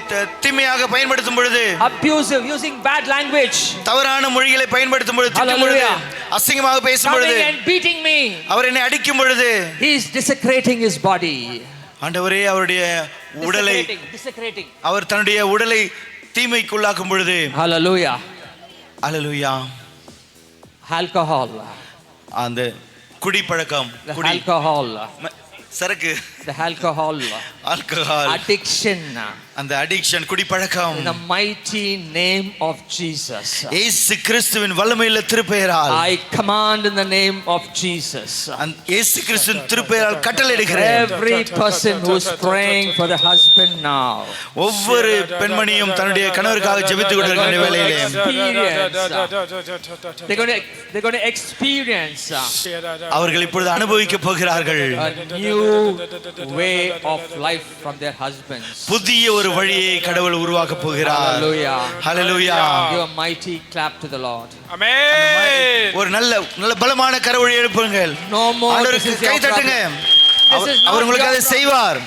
தீமையாக பயன்படுத்தும் பொழுது, abusive, using bad language, தவறான மொழிகளை பயன்படுத்தும் பொழுது, திட்டும் பொழுது, Hallelujah. அசிங்கமாக பேசும் பொழுது, coming and beating me, அவர் என்னை அடிக்கும் பொழுது, he is desecrating his body. ஆண்டவரே அவருடைய உடலை, Desecrating. அவர் தன்னுடைய உடலை தீமைக்குள்ளாக்கும் பொழுது, Hallelujah. அல்லேலூயா, Alcohol, அந்த குடிப்பழக்கம், the குடி, alcohol, சரக்கு, the alcohol, ஆல்கஹால், addiction, அந்த அடிக்ஷன், குடிப்பழக்கம், in the mighty name of Jesus, இயேசு கிறிஸ்துவின் வல்லமையுள்ள திருப்பெயரால், I command in the name of Jesus, இயேசு கிறிஸ்துவின் திருப்பெயரால் கட்டளையிடுகிறேன். every person who is praying for the husband now, ஒவ்வொரு பெண்மணியும் தன்னுடைய கணவருக்காக ஜெபித்துக் கொண்டிருக்கிற வேளையிலே, they're going to experience அவர்கள் இப்பொழுது அனுபவிக்க போகிறார்கள் a new way of life from their husbands. புதிய ஒரு வழியை கடவுள் உருவாக்க போகிறார். Hallelujah. Hallelujah. Give a mighty clap to the Lord. ஒரு நல்ல பலமான கரவொலி எழுப்புங்கள். No more. ஆண்டவருக்கு கை தட்டுங்க. அவர் உங்களுக்கு அதை செய்வார்.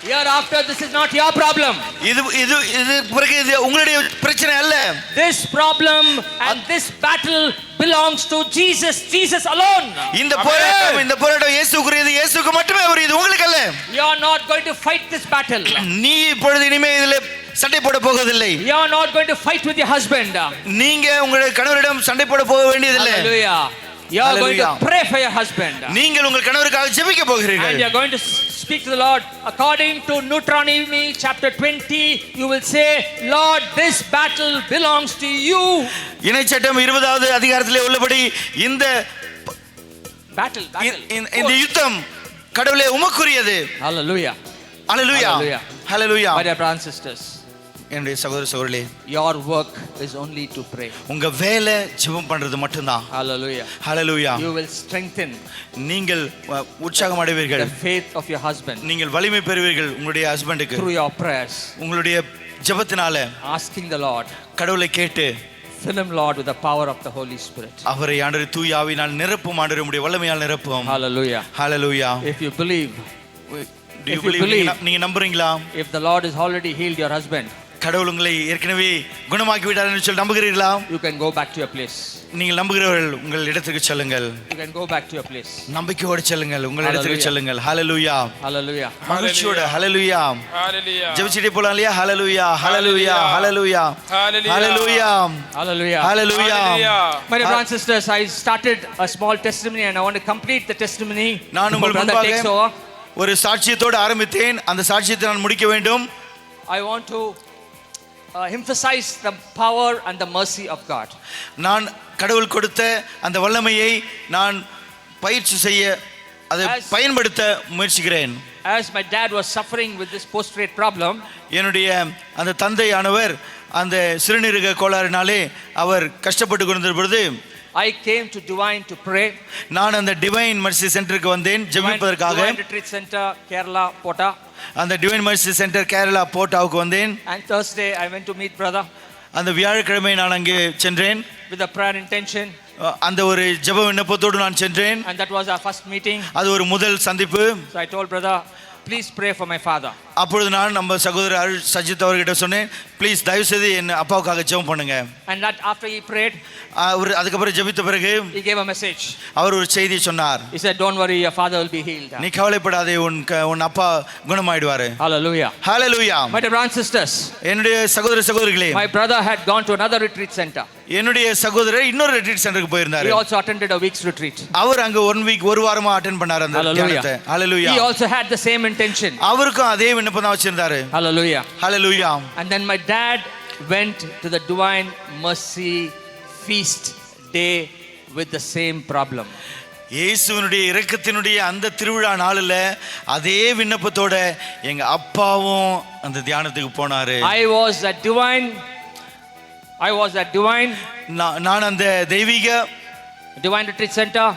Hereafter this is not your problem. இது பிறகு இது உங்களுடைய பிரச்சனை அல்ல. This problem and this battle belongs to Jesus, Jesus alone. இந்த போராட்டம் இயேசுவுக்குரியது, இயேசுவுக்கு மட்டுமே உரியது, உங்களுக்கு அல்ல. You are not going to fight this battle. நீ இப்பொழுது இனிமே இதிலே சண்டை போட போவதில்லை. You are not going to fight with your husband. நீங்க உங்களுடைய கணவரிடம் சண்டை போட போக வேண்டியதில்லை. Hallelujah. You are going to pray for your husband. நீங்கள் உங்கள் கணவருக்காக ஜெபிக்க போகிறீர்கள். And you are going to speak to the Lord. According to Deuteronomy chapter 20, you will say, Lord, this battle belongs to you. இணைச்சட்டம் 20வது அதிகாரத்திலே உள்ளபடி இந்த Battle. இந்த யுத்தம் கடவுளே உமக்குரியது. Hallelujah. ஹalleluya. Hallelujah. ஹalleluya. My dear brothers and sisters, என்னுடைய சகோதர சகோதரிகளே, your work is only to pray. உங்க வேலை ஜெபம் பண்றது மட்டும்தான். Hallelujah. Hallelujah. You will strengthen நீங்கள் உற்சாகம் அடைவீர்கள். the faith of your husband நீங்கள் வலிமை பெறுவீர்கள் உங்களுடைய ஹஸ்பண்டுக்கு. through your prayers, உங்களுடைய ஜெபத்தினால asking the Lord, கடவுளை கேட்டு fill him, Lord, with the power of the Holy Spirit. அவரை ஆண்டவரே தூய ஆவியினால் நிரப்பும், ஆண்டவரே உம்முடைய வல்லமையால் நிரப்பும். Hallelujah. Hallelujah. If you believe, Do you if you believe? believe, நீங்க நம்புறீங்களா? if the Lord has already healed your husband, கடவுள் உங்களை ஏற்கனவே குணமாக்கி விட்டார் என்று சொல்லி நம்புகிறீர்களா? you can go back to your place. நீங்கள் நம்புகிறவர்கள் உங்கள் இடத்துக்கு செல்லுங்கள். You can go back to your place. நம்பிக்கையோடு செல்லுங்கள், உங்கள் இடத்துக்கு Hallelujah. செல்லுங்கள். ஹalleluya. Hallelujah. மகிழ்ச்சியோடு ஹalleluya. Hallelujah. ஜெபிச்சிட்டே போலாம் இல்லையா? ஹalleluya, ஹalleluya, ஹalleluya, ஹalleluya, Hallelujah. ஹalleluya. My dear brothers and sisters, I started a small testimony and I want to complete the testimony. நான் before உங்கள் brother takes over. முன்பாக ஒரு சாட்சியத்தோடு ஆரம்பித்தேன். அந்த சாட்சியத்தை நான் முடிக்க வேண்டும். I want to emphasize the power and the mercy of God. நான் கடவுள் கொடுத்த அந்த வல்லமையை நான் பயிற்சி செய்ய அதை பயன்படுத்த முயற்சிக்கிறேன். As my dad was suffering with this prostrate problem, என்னுடைய அந்த தந்தையானவர் அந்த சிறுநீரக கோளாறினாலே அவர் கஷ்டப்பட்டு கொண்டிருந்த பொழுது I came to Divine to pray. நான் அந்த டிவைன் மர்சி சென்டருக்கு வந்தேன் ஜெபிப்பதற்காக. Divine Retreat Center, Kerala, Pota. அந்த டிவைன் மர்சி சென்டர் கேரளா போட்டாவுக்கு வந்தேன். And Thursday I went to meet brother. அந்த வியாழக்கிழமை நான் அங்கே சென்றேன். With a prayer intention. அந்த ஒரு ஜெப விண்ணப்பத்தோடு நான் சென்றேன். And that was our first meeting. அது ஒரு முதல் சந்திப்பு. So I told brother, please pray for my father. அப்பொழுது நான் நம்ம சகோதரர் சஜித் அவர்கிட்ட சொன்னேன், ப்ளீஸ் தயவு செய்து என் அப்பாவுக்காக ஜெபம் பண்ணுங்க. And that after he prayed, அவர் அதுக்கப்புறம் ஜெபித்த பிறகு he gave a message. அவர் ஒரு செய்தி சொன்னார். He said, don't worry, your father will be healed. நீ கவலைப்படாதே, உன் அப்பா குணமாயிடுவாரு. Hallelujah. ஹalleluya. My dear brothers and sisters, என்னுடைய சகோதர சகோதரிகளே, my brother had gone to another retreat center. என்னுடைய சகோதரர் இன்னொரு ரிட்ரீட் சென்டருக்கு போயிருந்தாரு. He also attended a week's retreat. அவர் அங்க 1 வீக் ஒரு வாரமா அட்டெண்ட் பண்ணாரு அந்த தியானத்தை. ஹalleluya. He also had the same intention. அவருக்கும் அதே விண்ணப்பம் தான் வச்சிருந்தாரு. Hallelujah. Hallelujah. And then my dad went to the Divine Mercy Feast day with the same problem. இயேசுவினுடைய இரக்கத்தினுடைய அந்த திருவிழா நாளில் அதே விண்ணப்பத்தோட எங்க அப்பாவும் அந்த தியானத்துக்கு போனாரு. நான் அந்த தெய்வீக Divine Retreat Center.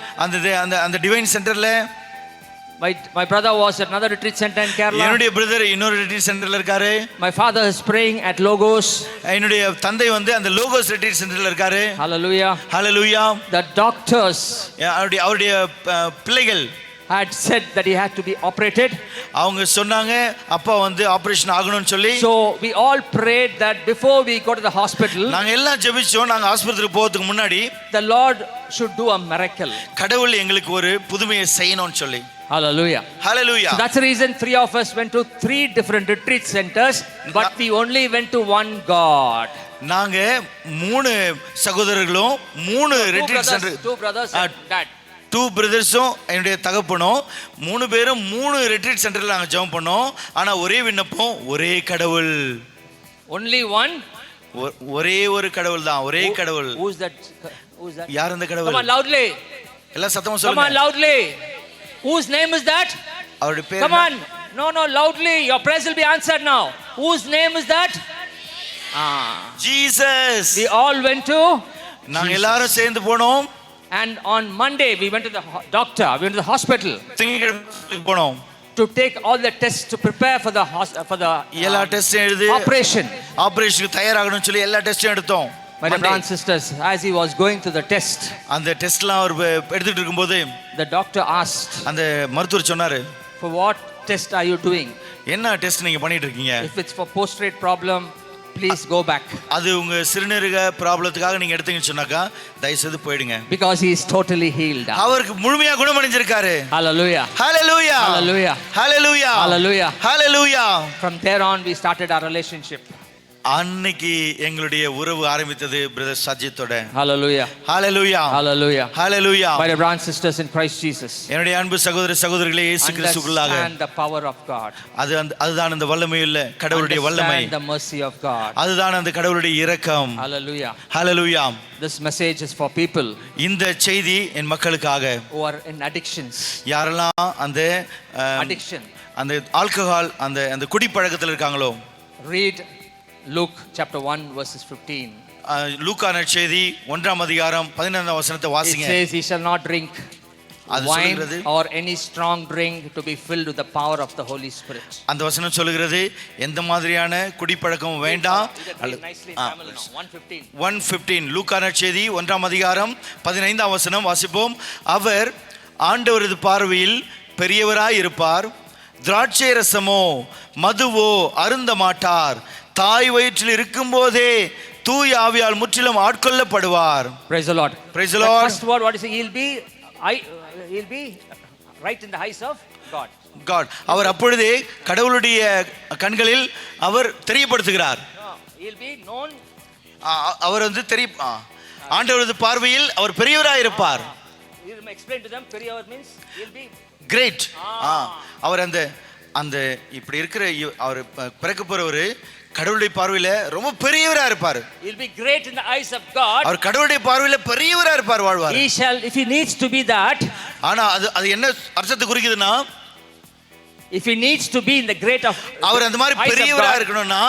அந்த டிவைன் சென்டர்ல my brother was at another retreat center in Kerala. என்னுடைய பிரதர் இன்னொரு ரிட்ரீட் சென்டர்ல இருக்காரு. My father is praying at Logos. என்னுடைய தந்தை வந்து அந்த லோகோஸ் ரிட்ரீட் சென்டர்ல இருக்காரு. Hallelujah. Hallelujah. The doctors அவருடைய பிள்ளைகள் had said that he had to be operated. அவங்க சொன்னாங்க அப்பா வந்து ஆபரேஷன் ஆகணும்னு சொல்லி. So we all prayed that before we go to the hospital, நாங்க எல்லாம் ஜெபிச்சோம், நாங்க ஆஸ்பத்திரிக்கு போறதுக்கு முன்னாடி the Lord should do a miracle. கடவுள் எங்களுக்கு ஒரு புதுமையை செய்யணும்னு சொல்லி. Hallelujah. Hallelujah. So that's the reason 3 of us went to 3 different retreat centers, but we only went to one God. நாங்க 3 சகோதரர்களும் 3 retreat centre, 2 brothers and dad. 2 பிரதர்ஸும் என்னுடைய தகப்பனும் 3 பேரும் 3 ரிட்ரீட் சென்டர்ல நாங்க ஜெபம் பண்ணோம். ஆனா ஒரே விண்ணப்பம், ஒரே கடவுள். Only one. ஒரே ஒரு கடவுள் தான், ஒரே கடவுள். Who's that? யார் அந்த கடவுள்? Come on loudly. எல்லாம் சத்தமா சொல்லுங்க. Come on loudly. Whose name is that? அவருடைய பேர் Come on. No, loudly. Your prayers will be answered now. Whose name is that? Jesus. We all went to. நாங்க எல்லாரும் சேர்ந்து போனோம். And on Monday we went to the doctor. We went to the hospital. திங்கட்கிழமை போனோம். To take all the tests to prepare for the எல்லா டெஸ்டும் எழுதி ஆபரேஷனுக்கு தயாராகணும்னு சொல்லி எல்லா டெஸ்டும் எடுத்தோம். My brothers and sisters, as he was going through the test, அந்த டெஸ்ட்லாம் அவர் எடுத்துட்டு இருக்கும்போது the doctor asked, அந்த மருத்துவர் சொன்னாரு, for what test are you doing? என்ன டெஸ்ட் நீங்க பண்ணிட்டு இருக்கீங்க? If it's for prostrate problem, please go back. அது உங்க சிறுநீரக ப்ராப்ளத்துக்காக நீங்க எடுத்தீங்கன்னு சொன்னாக்கா தயவு செய்து போயிடுங்க. Because he is totally healed. அவருக்கு முழுமையா குணமடைஞ்சிருக்காரு. Hallelujah. Hallelujah. Hallelujah. Hallelujah. Hallelujah. Hallelujah. From there on we started our relationship. அன்னைக்கு எங்களுடைய உறவு ஆரம்பித்தது பிரதர் சஜித்தோட. Hallelujah. ஹalleluya, Hallelujah. ஹalleluya. My dear brothers and sisters in Christ Jesus, என்னுடைய அன்பு சகோதர சகோதரிகளே, இயேசு கிறிஸ்துவுக்குள்ளாக understand the power of God. அதுதான் அந்த வல்லமையுள்ள கடவுளுடைய வல்லமை. Understand the mercy of God. அதுதான் அந்த கடவுளுடைய இரக்கம். Hallelujah. Hallelujah. This message is for people இந்த செய்தி என் மக்களுக்காக, who are in addictions. யாரெல்லாம் அந்த Addiction. அந்த ஆல்கஹால் அந்த குடிப்பழக்கத்தில் இருக்காங்களோ. Read Luke chapter 1 verses 15. லூக்கா நற்செய்தி 1ஆம் அதிகாரம் 15ஆம் வசனத்தை It வாசிங்க. says he shall not drink அது wine சொல்கிறது, or any strong drink to be filled with the power of the Holy Spirit. அந்த வசனம் சொல்கிறது எந்த மாதிரியான குடிப்பழக்கம் வேண்டாம். Nicely in Tamil now. 1:15. 1:15 லூக்கா நற்செய்தி 1ஆம் அதிகாரம் 15ஆம் வசனம் வாசிப்போம். அவர் ஆண்டவரது பார்வையில் பெரியவராய் இருப்பார், திராட்சை ரசமோ மதுவோ அருந்த மாட்டார், தாய் வயிற்றில் இருக்கும்போதே தூய ஆவியால் முற்றிலும் ஆட்கொள்ளப்படுவார். Praise the Lord. Praise the Lord. First word, what is it? He'll be right in the eyes of God. God. அவர் அப்பொழுதே கடவுளுடைய கண்களில் அவர் தெரியப்படுத்துகிறார். He'll be known. அவர் ஆண்டவரது பார்வையில் அவர் பெரியவராய் இருப்பார். He'll explain to them. Periyar means he'll be great. அவர் அந்த இப்படி இருக்கிற அவர் பிறக்க போறவர் கடவுளுடைய பார்வையில ரொம்ப பெரியவரா இருப்பார். He'll be great in the eyes of God. அவர் கடவுளுடைய பார்வையில பெரியவரா இருப்பார், வாழ்வார். He shall, if he needs to be that. ஆனா அது என்ன அர்த்தத்தை குறிக்குதுன்னா, if he needs to be in the great of அவர் அந்த மாதிரி பெரியவரா இருக்கணும்னா,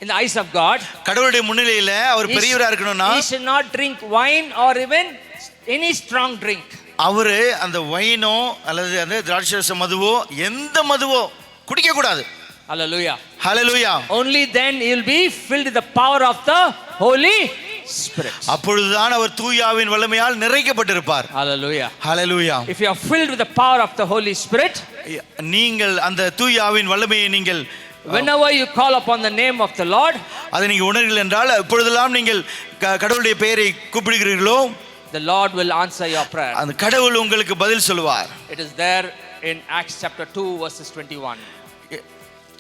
in the eyes of God, கடவுளுடைய முன்னிலையில அவர் பெரியவரா இருக்கணும்னா, he should not drink wine or even any strong drink. அவரு அந்த வைனோ அல்லது அந்த திராட்சை மதுவோ எந்த மதுவோ குடிக்க கூடாது. Hallelujah. Hallelujah. Only then he will be filled with the power of the Holy Spirit. அப்பொழுதுதான் அவர் தூயாவின் வல்லமையால் நிறைக்கப்பட்டிருப்பார். Hallelujah. Hallelujah. If you are filled with the power of the Holy Spirit, நீங்கள் அந்த தூயாவின் வல்லமையை நீங்கள் whenever you call upon the name of the Lord, அதை நீங்க உணர்கிறீர்கள் என்றால், எப்பொழுதெல்லாம் நீங்கள் கடவுளுடைய பெயரை கூப்பிடுகிறீர்களோ, the Lord will answer your prayer. அந்த கடவுள் உங்களுக்கு பதில் சொல்வார். It is there in Acts chapter 2 verses 21.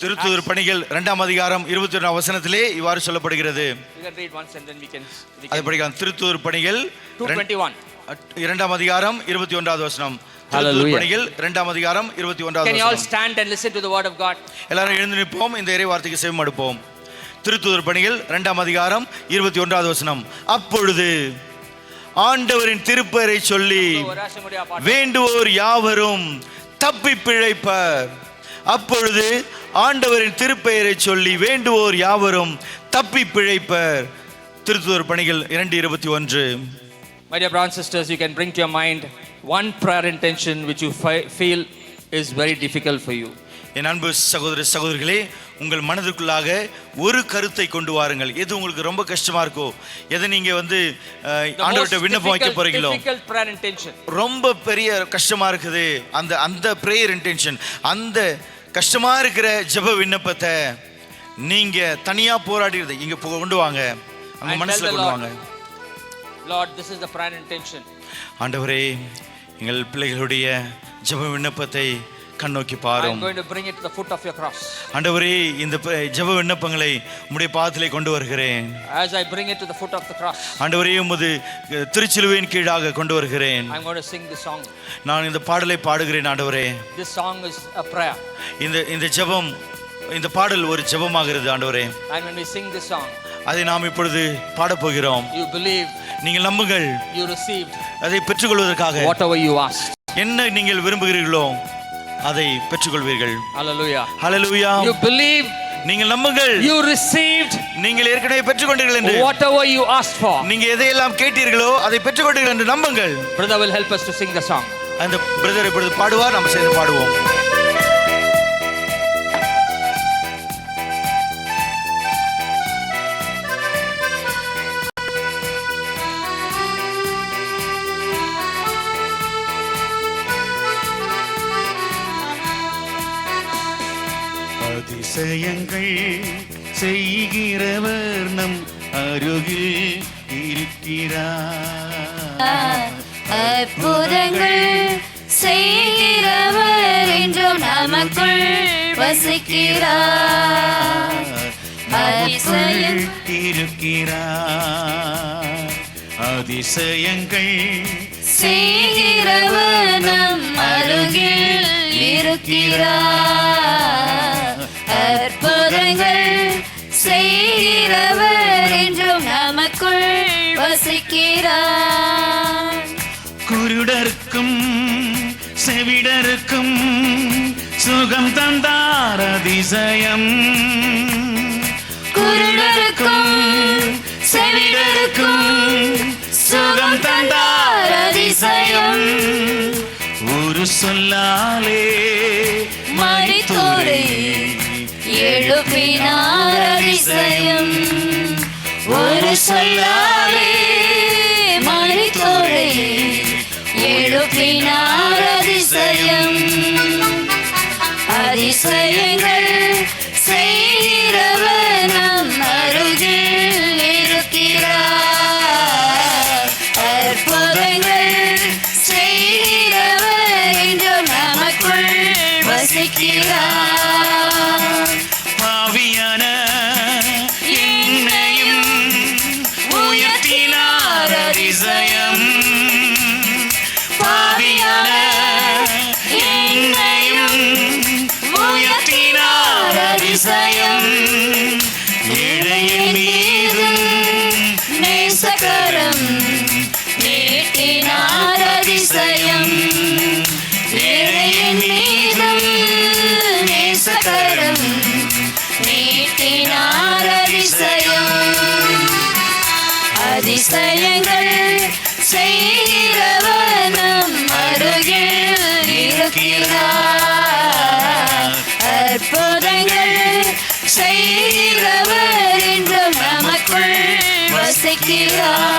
திருத்தூதர் பணிகள் 2ஆம் அதிகாரம் 21ஆம் வசனத்திலே இவ்வாறு சொல்லப்படுகிறது. You can read once and then we can அதை படிக்கலாம். திருத்தூதர் பணிகள் 2:21. 2ஆம் அதிகாரம் 21வது வசனம். Hallelujah. பணிகள் 2ஆம் அதிகாரம் 21வது Can you all வசனம். stand and listen to the word of God? எல்லாரும் எழுந்து நிற்போம், இந்த இறை வார்த்தைக்கு செவிமடுப்போம். திருத்தூதர் பணிகள் 2ஆம் அதிகாரம் 21வது வசனம். அப்பொழுது ஆண்டவரின் திருப்பெயரை சொல்லி வேண்டுவோர் யாவரும் தப்பி பிழைப்பர். அப்பொழுது ஆண்டவரின் திருப்பெயரை சொல்லி வேண்டுவோர் யாவரும் தப்பி பிழைப்பர். திருத்தூதர் பணிகள் 2:21. My dear brothers and sisters, you can bring to your mind one prayer intention which you feel is very difficult for you. என் அன்பு சகோதர சகோதரிகளே, உங்கள் மனதுக்குள்ளாக ஒரு கருத்தை கொண்டு வாருங்கள். எது உங்களுக்கு ரொம்ப கஷ்டமா இருக்கோ, எதை நீங்க ஆண்டவர்கிட்ட விண்ணப்பம் வைக்க போறீங்களோ, ரொம்ப பெரிய கஷ்டமா இருக்குது, அந்த பிரேயர் இன்டென்ஷன், அந்த கஷ்டமா இருக்கிற ஜெப விண்ணப்பத்தை நீங்க தனியா போராடுறது இங்க கொண்டு வாங்க, உங்க மனசுல கொண்டு வாங்க. Lord, this is the prayer intention. ஆண்டவரே, எங்கள் பிள்ளைகளுடைய ஜெப விண்ணப்பத்தை கண்ணோக்கி பாரும். I'm going to bring it to the foot of your cross. ஆண்டவரே, இந்த ஜெப விண்ணப்பங்களை உம்முடைய பாதத்திலே கொண்டு வருகிறேன். As I bring it to the foot of the cross, ஆண்டவரே, உமது திருச்சிலுவையின் கீழாக கொண்டு வருகிறேன். I'm going to sing this song. நான் இந்த பாடலை பாடுகிறேன். ஆண்டவரே, this song is a prayer. இந்த ஜெபம், இந்த பாடல் ஒரு ஜெபமாகிறது. ஆண்டவரே, and when we sing this song, அதை நாம் இப்பொழுது பாட போகிறோம். you believe, நீங்கள் நம்புங்கள், you received, அதை பெற்றுக்கொள்வதற்காக whatever you asked, என்ன நீங்கள் விரும்புகிறீர்களோ அதை பெற்றுக்கொள்வீர்கள். Hallelujah. Hallelujah. You believe, நீங்கள் நம்புங்கள், you received, நீங்கள் ஏற்கனவே பெற்றுக்கொண்டீர்கள் என்று. whatever you asked for, நீங்க எதையெல்லாம் கேட்டீர்களோ அதை பெற்றுக்கொண்டீர்கள் என்று நம்புங்கள். Brother will help us to sing the song. அந்த பிரதர் இப்பொழுது பாடுவார், நாம் சேர்ந்து பாடுவோம். அதிசயங்கள் செய்கிறவர் நம் அருகில் இருக்கிறார். அற்புதங்கள் செய்கிறவர் என்றும் நமக்குள் வசிக்கிறார். அதிசயம் இருக்கிறார். அதிசயங்கள் செய்கிறவர் நம் அருகில் இருக்கிறார். அற்புதங்கள் செய்கிறவர் என்றும் நமக்குள் வசிக்கிறார். குருடருக்கும் செவிடருக்கும் சுகம் தந்தார் அதிசயம். குருடருக்கும் செவிடருக்கும் சுகம் தந்தார் அதிசயம். ஒரு சொல்லாலே மரித்தோரை எழுப்பினார் அதிசயம். ஒரு சொல்லாலே மரித்தோரை எழுப்பினார் அதிசயம். அதிசயங்கள் செய்கிறவர் நம் அருகில் இருக்கிறார். அற்புதங்கள் செய்கிறவர் என்றும் நமக்குள் வசிக்கிறார். பாவியான என்னையும் உயர்த்தினார் அதிசயம். பாவியான என்னையும் உயர்த்தினார் அதிசயம். ஏழையின் மீதும் நேசகரம் நீட்டினார் அதிசயம். ஏழையின் மீதும் நேசகரம் நீட்டினார் அதிசயம். அதிசயங்கள் செய்கிறவர் நம் அருகில் இருக்கிறார். அற்புதங்கள் செய்கிறவர் என்றும் நமக்குள் வசிக்கிறார்.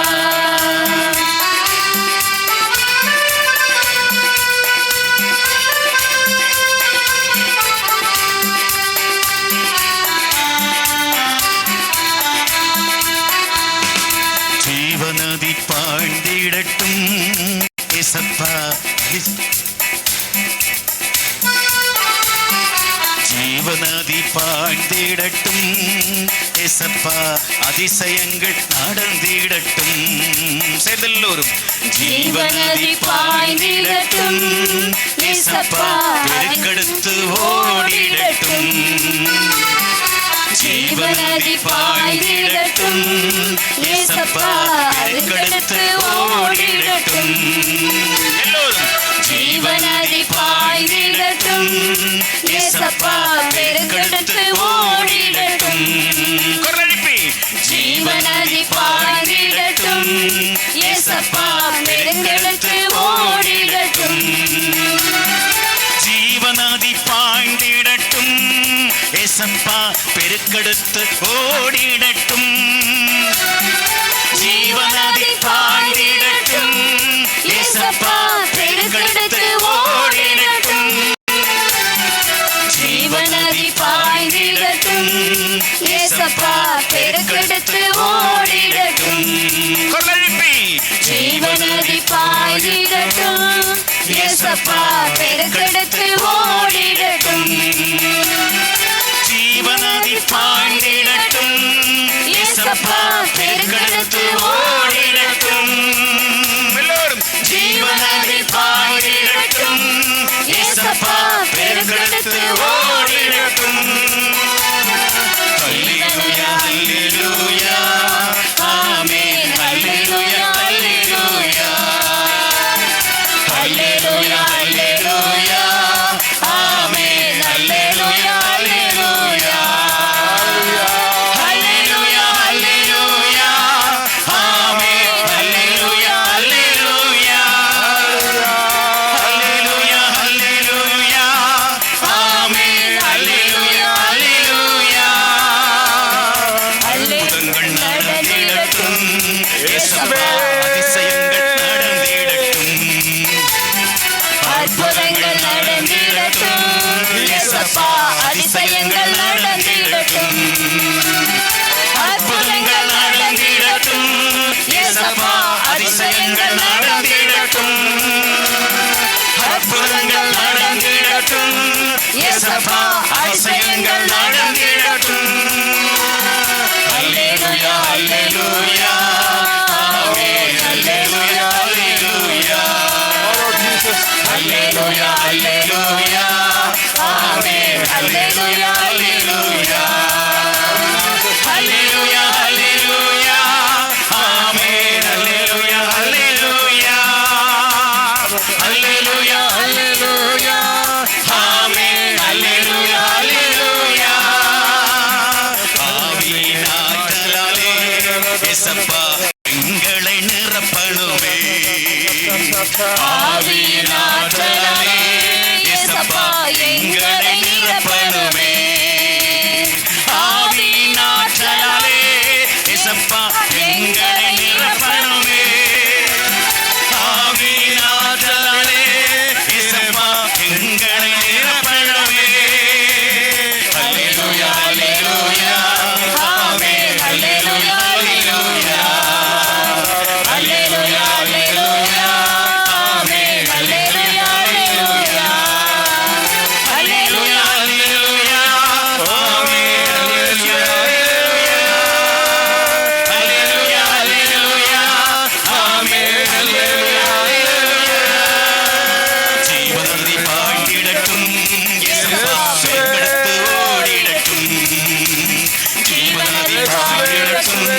ஜீவநதி பாய்ந்திடட்டும் இசப்பா. ஜீவநதி பாய்ந்திடட்டும் இசப்பா. அதிசயங்கள் நடந்திடட்டும். சேர்ந்தெல்லோரும் ஜீவநதி பாய்ந்திடட்டும் இயேசப்பா. பெருக்கெடுத்து ஓடிடட்டும். ஜீவநதி பாய்ந்திடட்டும் இயேசப்பா. பெருக்கெடுத்து ஓடிடட்டும். எல்லோரும் ஜீவநதி பாய்ந்திடட்டும் இயேசப்பா. பெருக்கெடுத்து ஓடிடட்டும். குரலெழுப்பி ஜீவநதி பாய்ந்திடட்டும் இயேசப்பா. பெருக்கெடுத்து ஓடிடட்டும். ஜீவநதி பாய்ந்திடட்டும் ஏசப்பா. பெருக்கெடுத்து ஓடிடட்டும். ஜீவநதி பாய்ந்திடட்டும் ஏசப்பா. பெருக்கெடுத்து ஓடிடட்டும். ஜீவநதி பாய்ந்திடட்டும் இயேசப்பா. பெருக்கெடுத்து ஓடிடட்டும். குரலெழுப்பி ஜீவநதி பாய்ந்திடட்டும் இயேசப்பா. பெருக்கெடுத்து ஓடிடட்டும். ஜீவநதி பாய்ந்திடட்டும் ஏசப்பா. பெருக்கெடுத்து ஓடிடட்டும். எல்லோரும் ஜீவநதி பாய்ந்திடட்டும் ஏசப்பா. பெருக்கெடுத்து ஓடிடட்டும். அல்லேலூயா அல்லேலூயா ஆமென். அல்லேலூயா அல்லேலூயா. அல்லேலூயா அல்லேலூயா ஆமென். அல்லேலூயா அல்லேலூயா. அல்லேலூயா அல்லேலூயா ஆமென். அல்லேலூயா அல்லேலூயா. அல்லேலூயா அல்லேலூயா ஆமென். அல்லேலூயா அல்லேலூயா. அற்புதங்கள் நடந்திடட்டும் இயேசுவே. அதிசயங்கள் நடந்திடட்டும். அற்புதங்கள் நடந்திடட்டும் இயேசப்பா. அதிசயங்கள் நடந்திடட்டும். அற்புதங்கள் நடந்திடட்டும் இயேசப்பா. அதிசயங்கள் நடந்திடட்டும். அற்புதங்கள் நடந்திடட்டும் இயேசப்பா. அதிசயங்கள் நடந்திடட்டும். அல்லேலூயா ஆமென் அல்லேலூயா அல்லேலூயா அல்லேலூயா அல்லேலூயா ஆமென் அல்லேலூயா அல்லேலூயா அல்லேலூயா அல்லேலூயா ஆமென் அல்லேலூயா அல்லேலூயா அல்லேலூயா அல்லேலூயா ஆமென் அல்லேலூயா அல்லேலூயா ஆவியினாலே இயேசப்பா எங்களை நிரப்பணுமே ஆவியினாலே இயேசப்பா எங்களை நிரப்பணுமே ஆவியினாலே இயேசப்பா எங்களை நிரப்பணுமே ஆவியினாலே இயேசப்பா எங்களை நிரப்பணுமே அல்லேலூயா அல்லேலூயா ஆமென் அல்லேலூயா அல்லேலூயா அல்லேலூயா அல்லேலூயா ஆமென் அல்லேலூயா அல்லேலூயா அல்லேலூயா அல்லேலூயா ஆமென் அல்லேலூயா அல்லேலூயா அல்லேலூயா ஆமென் அல்லேலூயா ஜீவநதி பாய்ந்திடட்டும் இயேசப்பா பெருக்கெடுத்து ஓடிடட்டும் ஜீவநதி பாய்ந்திடட்டும்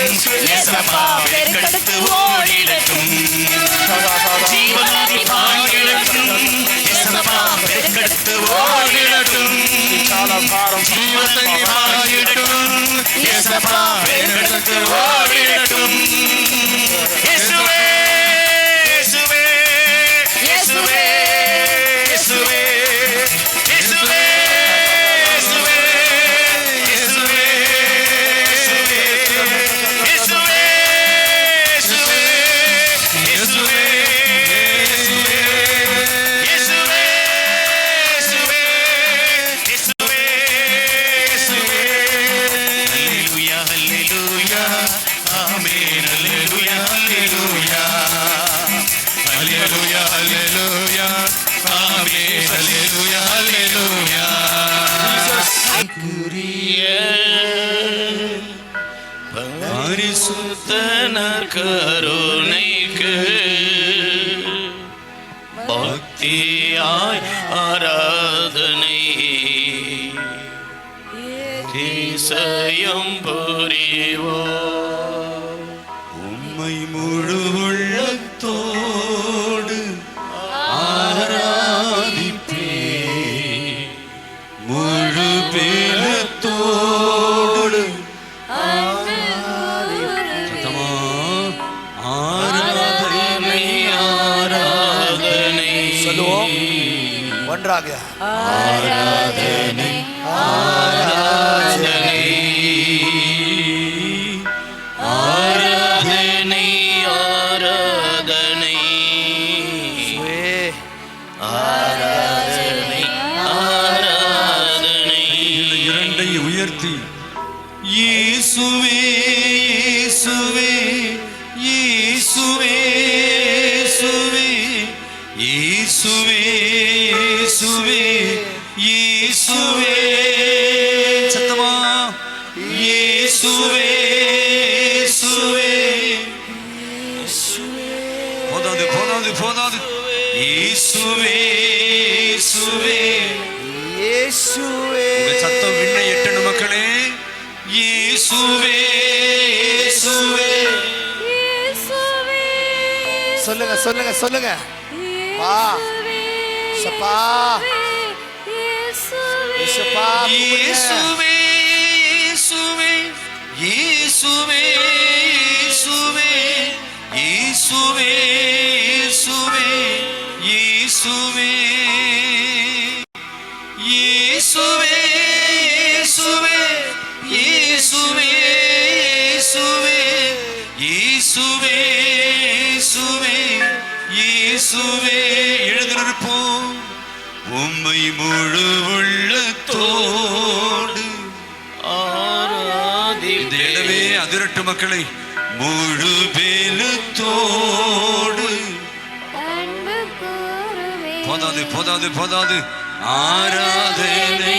இயேசப்பா பெருக்கெடுத்து ஓடிடட்டும் ஜீவநதி பாய்ந்திடட்டும் இயேசப்பா பெருக்கெடுத்து ஓடிடட்டும் ஜீவநதி பாய்ந்திடட்டும் இயேசப்பா பெருக்கெடுத்து ஓடிடட்டும் இயேசுவே இயேசுவே இயேசுவே இயேசுவே இயேசுவே இயேசுவே இயேசுவே இயேசுவே இயேசுவே அல்லேலூயா அல்லேலூயா ஆமென் அல்லேலூயா அல்லேலூயா அல்லேலூயா அல்லேலூயா ஆமென் அல்லேலூயா அல்லேலூயா பரிசுத்தனர் கருணைக்கு பக்தியாய் ஆராதனை தேசயம் புரிவோ உம்மை முழு உள்ளத்தோடு ஆராதிப்பே முழு பேலத்தோடு ஆராதனை ஆராதனை சொல்லுவோம் ஒன்றாக ஆராதனை ஆராதனை ஆராதனை ஆராதனை ஆராதனை ஆராதனை இரண்டை உயர்த்தி இயேசுவே இயேசுவே இயேசுவே இயேசுவே இயேசுவே இயேசுவே சத்தமா இயேசுவே இயேசுவே போதாது போதாது போதாது இயேசுவே இயேசுவே இயேசுவே உங்க சத்தம் விண்ணை எட்டணும் மக்களே இயேசுவே இயேசுவே சொல்லுங்க சொல்லுங்க சொல்லுங்க வா சப்பா இயேசுப்பா இயேசுவே இயேசுவே இயேசுவே இயேசுவே இயேசுவே இயேசுவே இயேசுவே இயேசுவே இயேசுவே இயேசுவே எழுந்திருப்போம் உம்மை முழு உள்ளத்தோடு இந்த இடமே அதிரட்டு மக்களை முழு பேலத்தோடு போதாது போதாது போதாது ஆராதனை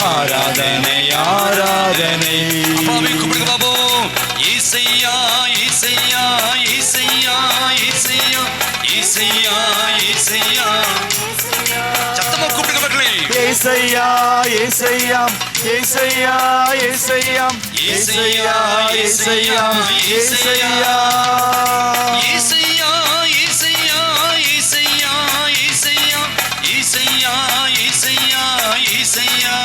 ஆராதனை ஆராதனை. அப்பாவை கூப்பிடுங்க பாப்போம். இசையா இசையா இசையா இசையா இசையா இசையா. சத்தமா கூப்பிடுங்க மக்களே. ஏசையா ஏசையா ஏசையா ஏசையா ஏசையா ஏசையா ஏசையா. இசையா இசையா இசையா இசையா இசையா இசையா இசையா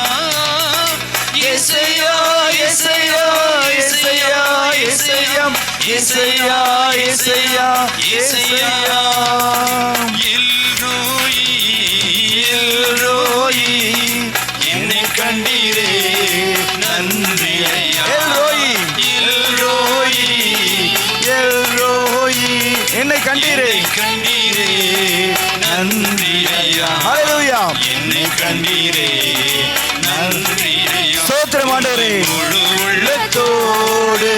இசையா இசையா இசையா இசையா இசையா இசையா இசையா. எல்ரோயி எல்ரோயி என்னை கண்டீரே நன்றி ஐயா. எல்ரோயி எல்ரோயி எல்ரோயி என்னை கண்டீரே கண்டீரே நன்றி ஐயா. ஹல்லேலூயா. என்னை கண்டீரே நன்றி ஐயா. ஸ்தோத்திரம் ஆண்டவரே. முழு உள்ளத்தோடு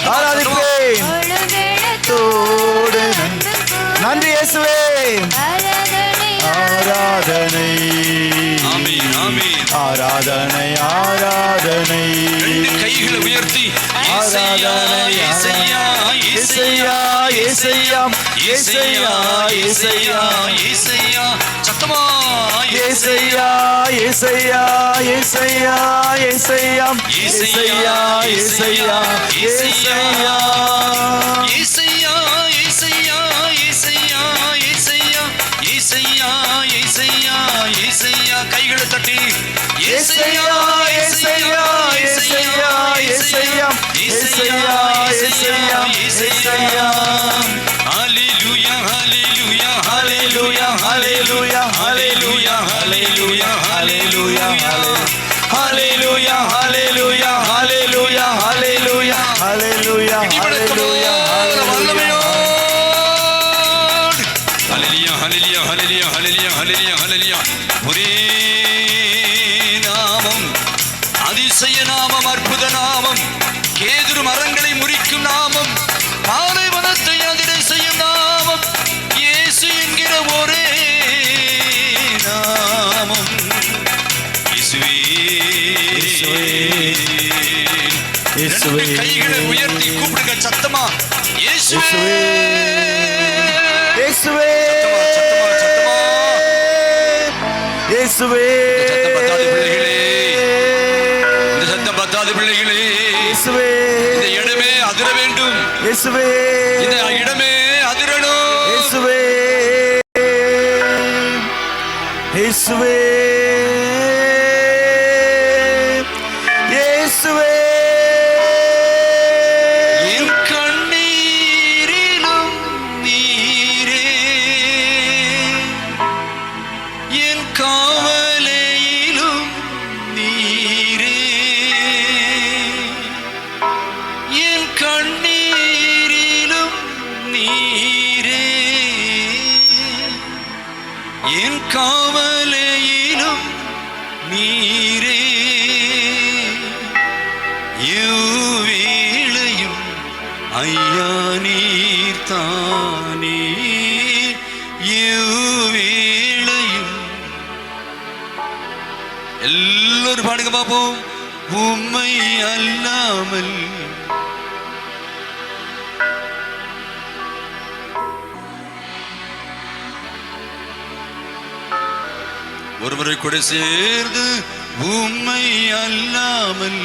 ஆராதிப்பேன் தோடு. நன்றி இயேசுவே. ஆராதனை ஆமென் ஆமென். ஆராதனை ஆராதனை. ரெண்டு கைகளை உயர்த்தி இசையா இசையா இசையா இசையா இசையா இசையா இசையா. சத்தமா இசையா இசையா இசையா இசையா இசையா இசையா இசையா. இசையா இசையா இசையா இசையா இசையா இசையா இசையா. கைகளை தட்டி இசையா இசையா இசையா இசையா இசையா இசையா இசையா. ஹல்லேலூயா ஹல்லேலூயா ஹல்லேலூயா ஹல்லேலூயா ஹல்லேலூயா ஹல்லேலூயா ஹல்லேலூயா ஹல்லேலூயா ஹல்லேலூயா ஹல்லேலூயா ஹல்லேலூயா ஹல்லேலூயா ஹல்லேலூயா ஹல்லேலூயா ஹல்லேலூயா ஹல்லேலூயா ஹல்லேலூயா ஹல்லேலூயா ஹல்லேலூயா. ஒரே நாமம், அதிசய நாமம், அற்புத நாமம், கேதுரு மரங்களை முறிக்கும் நாமம், பாலைவனத்தை அதிரை செய்யும் நாமம், இயேசு என்கிற ஒரே நாமம். இயேசுவே இயேசுவே. ரெண்டு கைகளை உயர்த்தி கூப்பிடுங்க சத்தமா. இயேசுவே இயேசுவே இயேசுவே. சத்தம் பத்தாது பிள்ளைகளே, இந்த சத்தம் பத்தாது பிள்ளைகளே. இயேசுவே இந்த இடமே அதிர வேண்டும். இயேசுவே இந்த இடமே அதிரணும். இயேசுவே இயேசுவே இயேசுவே. என் கண்ணீரிலும் நீரே, என் காவலையிலும் நீரே, என் கண்ணீரிலும் நீரே, என் காவலையிலும் நீரே. வேளையும் ஐயா நீர் தானே, வேளையும். எல்லோரும் பாடுங்க பாப்போம். உம்மை அல்லாமல் ஒருமுறை கூட சேர்ந்து உம்மை அல்லாமல்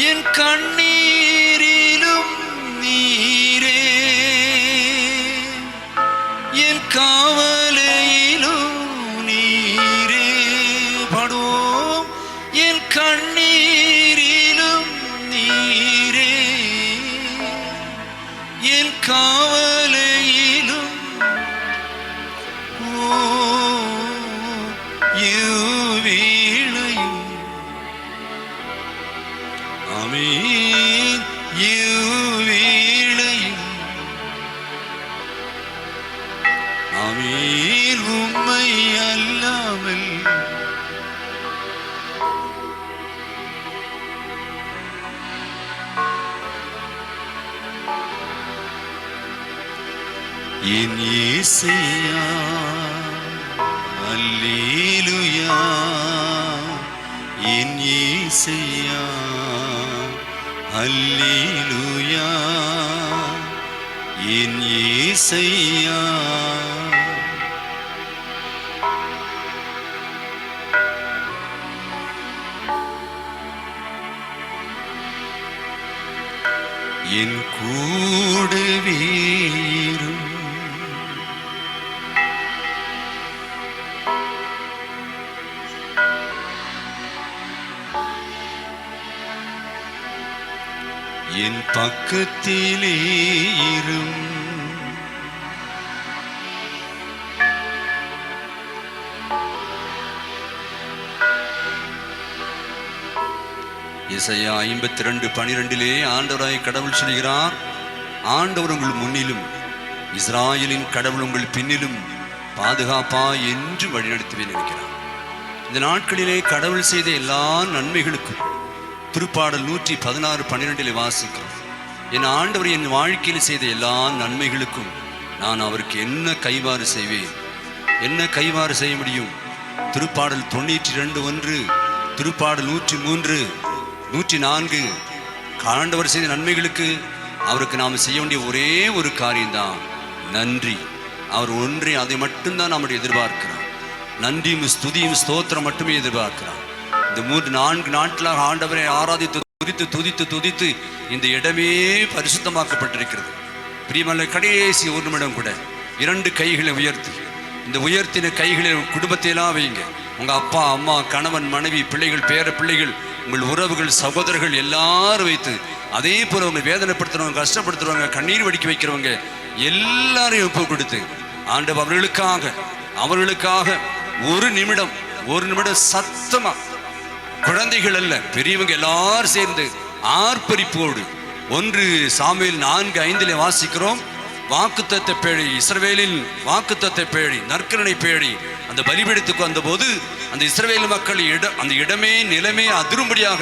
என் கண்ணீரிலும் நீரே, என் காவலையிலும் நீரே. பாடுவோம். என் கண்ணீரிலும் நீரே, என் காவலையிலும். வேளையும் ஆமென். வேளையும் ஆமென். உம்மை அல்லாமல் என் இயேசையா அல்லேலூயா என் இயேசையா அல்லேலூயா என் இயேசையா என் கூடவே இரும் என் பக்கத்திலே இரும் ஏசாயா 52:12 ஆண்டவராய் கடவுள் சொல்கிறார், ஆண்டவர் உங்கள் முன்னிலும் இஸ்ராயலின் கடவுள் உங்கள் பின்னிலும் பாதுகாப்பா என்று வழிநடத்துவேன் இருக்கிறார். இந்த நாட்களிலே கடவுள் செய்த எல்லா நன்மைகளுக்கும் திருப்பாடல் 116:12 வாசிக்கிறோம். என் ஆண்டவர் என் வாழ்க்கையில் செய்த எல்லா நன்மைகளுக்கும் நான் அவருக்கு என்ன கைமாறு செய்வேன்? என்ன கைமாறு செய்ய முடியும்? திருப்பாடல் 92:1, திருப்பாடல் 103, 104 ஆண்டவர் செய்த நன்மைகளுக்கு அவருக்கு நாம் செய்ய வேண்டிய ஒரே ஒரு காரியம்தான் நன்றி. அவர் ஒன்றே, அதை மட்டும்தான் நம்முடைய எதிர்பார்க்கிறார். நன்றியும் ஸ்துதியும் ஸ்தோத்திரம் மட்டுமே எதிர்பார்க்கிறார். இந்த 3-4 நாட்களாக ஆண்டவரை ஆராதித்து துதித்து துதித்து துதித்து இந்த இடமே பரிசுத்தமாக்கப்பட்டிருக்கிறது. பிரியமல்ல, கடைசி ஒரு நிமிடம் கூட 2 கைகளை உயர்த்தி, இந்த உயர்த்தின கைகளை குடும்பத்தையெல்லாம் வைங்க. உங்கள் அப்பா அம்மா கணவன் மனைவி பிள்ளைகள் பேர பிள்ளைகள் உங்கள் உறவுகள் சகோதரர்கள் எல்லாரும் வைத்து, அதே போல உங்க வேதனைப்படுத்துறவங்க கஷ்டப்படுத்துறவங்க கண்ணீர் வடிக்க வைக்கிறவங்க எல்லாரையும் ஒப்பு கொடுத்து ஆண்டவர் அவர்களுக்காக ஒரு நிமிடம் சத்தமா, குழந்தைகள் அல்ல பெரியவங்க எல்லாரும் சேர்ந்து ஆர்ப்பரிப்போடு 1 சாமுவேல் 4:5 வாசிக்கிறோம். வாக்குத்தத்த பேழி, இஸ்ரவேலின் வாக்குத்தத்த பேழி, நற்கருணை பேழி அந்த பலிபீடத்துக்கு வந்தபோது அந்த இஸ்ரவேல் மக்கள் அந்த இடமே நிலமே அதிரும்படியாக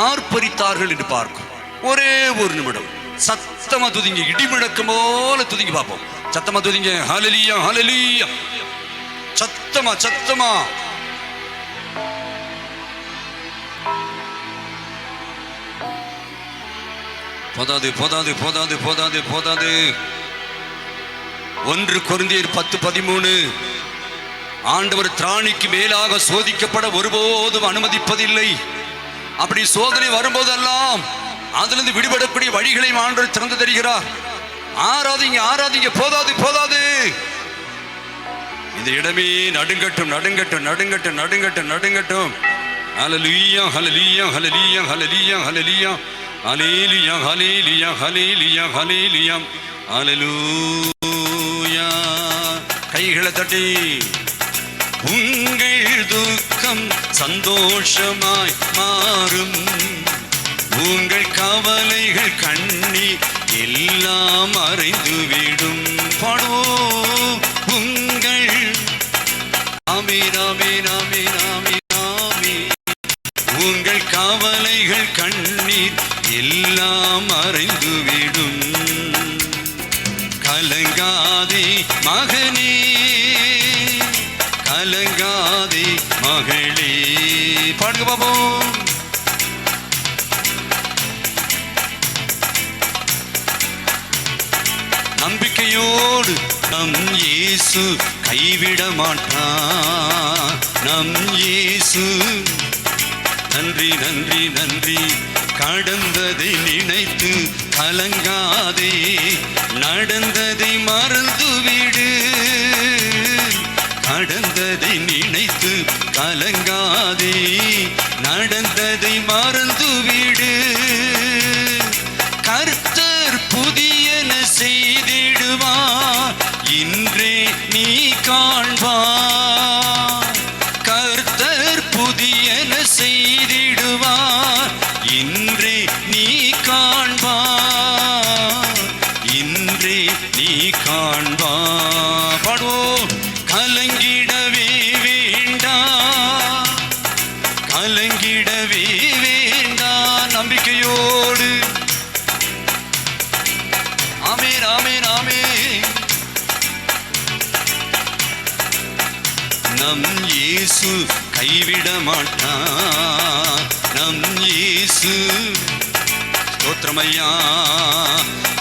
ஆர்ப்பரித்தார்கள் என்று பார்க்கும். ஒரே ஒரு நிமிடம் சத்தமா துதிங்க, இடி முழக்கம் போல துதிங்க பார்ப்போம். சத்தமா துதிங்க, ஹல்லேலூயா ஹல்லேலூயா, சத்தமா. போதாது 1 கொரிந்தியர் 10:13 ஆண்டவர் திராணிக்கு மேலாக சோதிக்கப்பட ஒருபோதும் அனுமதிப்பதில்லை. அப்படி சோதனை வரும்போதெல்லாம் அதிலிருந்து விடுபடக்கூடிய வழிகளை ஆண்டவர் திறந்து தருகிறார். ஆராதிங்க, போதாது. இந்த இடமே நடுங்கட்டும். ஹல்லேலூயா ஹல்லேலூயா ஹல்லேலூயா ஹல்லேலூயா ஹல்லேலூயா ஹல்லேலூயா ஹல்லேலூயா ஹல்லேலூயா ஹல்லேலூயா ஹல்லேலூயா. கைகளை தட்டி உங்கள் துக்கம் சந்தோஷமாய் மாறும், உங்கள் கவலைகள் கண்ணீர் எல்லாம் மறைந்துவிடும். பாடுவோம் உங்கள் உங்கள் கவலைகள் கண்ணீர் எல்லாம் மறைந்துவிடும். கலங்காதே மகனே, கலங்காதே மகளே. பாடுங்க பாப்போம். நம்பிக்கையோடு நம் இயேசு கைவிட மாட்டான். நம் இயேசு நன்றி. கடந்ததை நினைத்து கலங்காதே, நடந்ததை மறந்துவிடு. கடந்ததை நினைத்து கலங்காதே, நடந்ததை மறந்துவிடு. கர்த்தர் புதியன செய்திடுவார், இன்றே நீ காண்பார். கர்த்தர் புதியன செய்திடுவார், இன்றே நீ காண்பார். இன்றே நீ காண்பார். பாடுவோம். கலங்கிடவே வேண்டாம், கலங்கிடவே வேண்டாம். நம்பிக்கையோடு நம் இயேசு கைவிட மாட்டார். நம் இயேசு ஸ்தோத்திரமையா.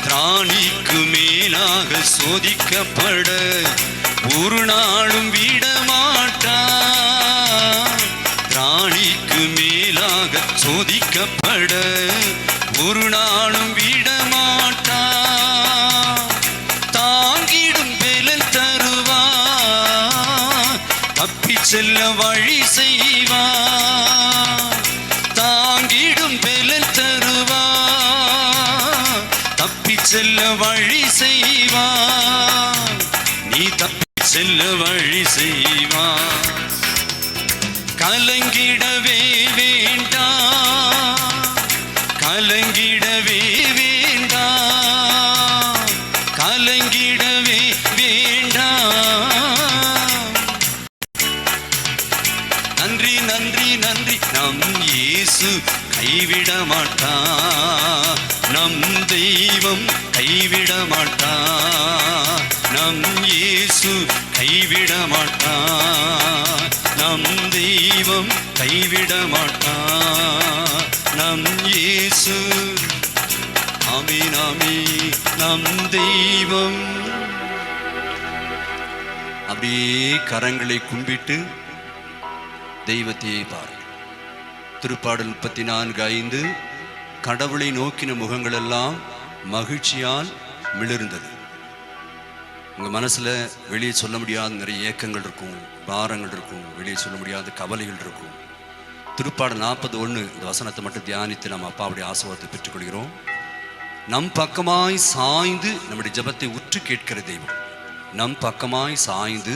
திராணிக்கு மேலாக சோதிக்கப்பட ஒரு நாளும் விட மாட்டார். திராணிக்கு மேலாக சோதிக்கப்பட ஒரு நாளும் விட மாட்டார். தாங்கிடும் பலன் தருவார், தப்பி செல்ல வழி செய்வார். தாங்கிடும் பலன் தருவார், தப்பி செல்ல வழி செய்வார். நீ தப்பி செல்ல வழி செய்வார். கலங்கிடவே வேண்டாம், கலங்கிடவே வேண்டாம், கலங்கிடவே வேண்டாம். நன்றி நன்றி நன்றி. நம் இயேசு கைவிட மாட்டார். நம் தெய்வம் கைவிட மாட்டார். நம் இயேசு கைவிட மாட்டார். நம் தெய்வம் கைவிட மாட்டார். நம் இயேசு ஆமீன் ஆமீன். நம் தெய்வம். அப்படியே கரங்களை கும்பிட்டு தெய்வத்தையே பாரு. திருப்பாடல் 34:5 கடவுளை நோக்கின முகங்கள் எல்லாம் மகிழ்ச்சியால் மிளிர்ந்தது. உங்கள் மனசில் வெளியே சொல்ல முடியாத நிறைய ஏக்கங்கள் இருக்கும், பாரங்கள் இருக்கும், வெளியே சொல்ல முடியாத கவலைகள் இருக்கும். திருப்பாடல் 40:1 இந்த வசனத்தை மட்டும் தியானித்து நம்ம அப்பாவுடைய ஆசீர்வாதத்தை பெற்றுக்கொள்கிறோம். நம் பக்கமாய் சாய்ந்து நம்முடைய ஜெபத்தை உற்று கேட்கிற தெய்வம். நம் பக்கமாய் சாய்ந்து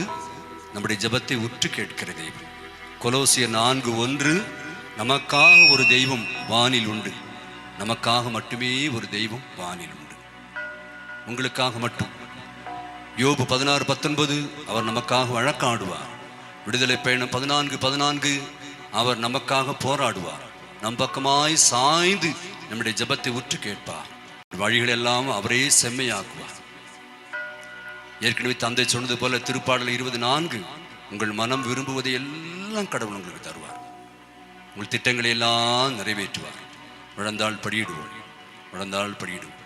நம்முடைய ஜெபத்தை உற்று கேட்கிற தெய்வம். கொலோசியர் 4:1 நமக்காக ஒரு தெய்வம் வானில் உண்டு. நமக்காக மட்டுமே ஒரு தெய்வம் வானில் உண்டு, உங்களுக்காக மட்டும். யோபு 16:19 அவர் நமக்காக வழக்காடுவார். விடுதலை பயணம் 14:14 அவர் நமக்காக போராடுவார். நம் பக்கமாய் சாய்ந்து நம்முடைய ஜெபத்தை உற்று கேட்பார். வழிகளெல்லாம் அவரே செம்மையாக்குவார். ஏற்கனவே தந்தை சொன்னது போல திருப்பாடல் 24 உங்கள் மனம் விரும்புவதை எல்லாம் கடவுள் உங்களுக்கு தருவார். உங்கள் திட்டங்களை எல்லாம் நிறைவேற்றுவார். விழுந்தால் படியிடுவோம், விழுந்தால் படியிடுவோம்.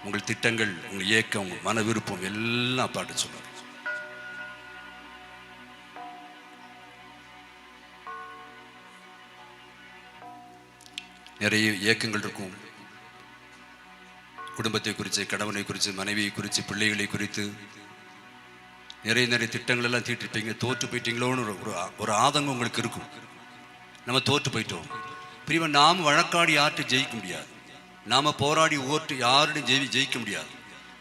உங்கள் திட்டங்கள், உங்கள் ஏக்கம், உங்கள் மன விருப்பம் எல்லாம் பாட்டு சொல்லுவார். நிறைய ஏக்கங்கள் இருக்கும். குடும்பத்தை குறித்து, கணவனை குறித்து, மனைவியை குறித்து, பிள்ளைகளை குறித்து நிறைய திட்டங்கள் எல்லாம் தீட்டிருப்பீங்க. தோற்று போயிட்டீங்களோன்னு ஒரு ஆதங்கம் உங்களுக்கு இருக்கும். நம்ம தோற்று போயிட்டோம். பிரிவன் நாம் வழக்காடி யார்கிட்ட ஜெயிக்க முடியாது. நாம் போராடி ஓட்டு யாருடையும் ஜெயிக்க முடியாது.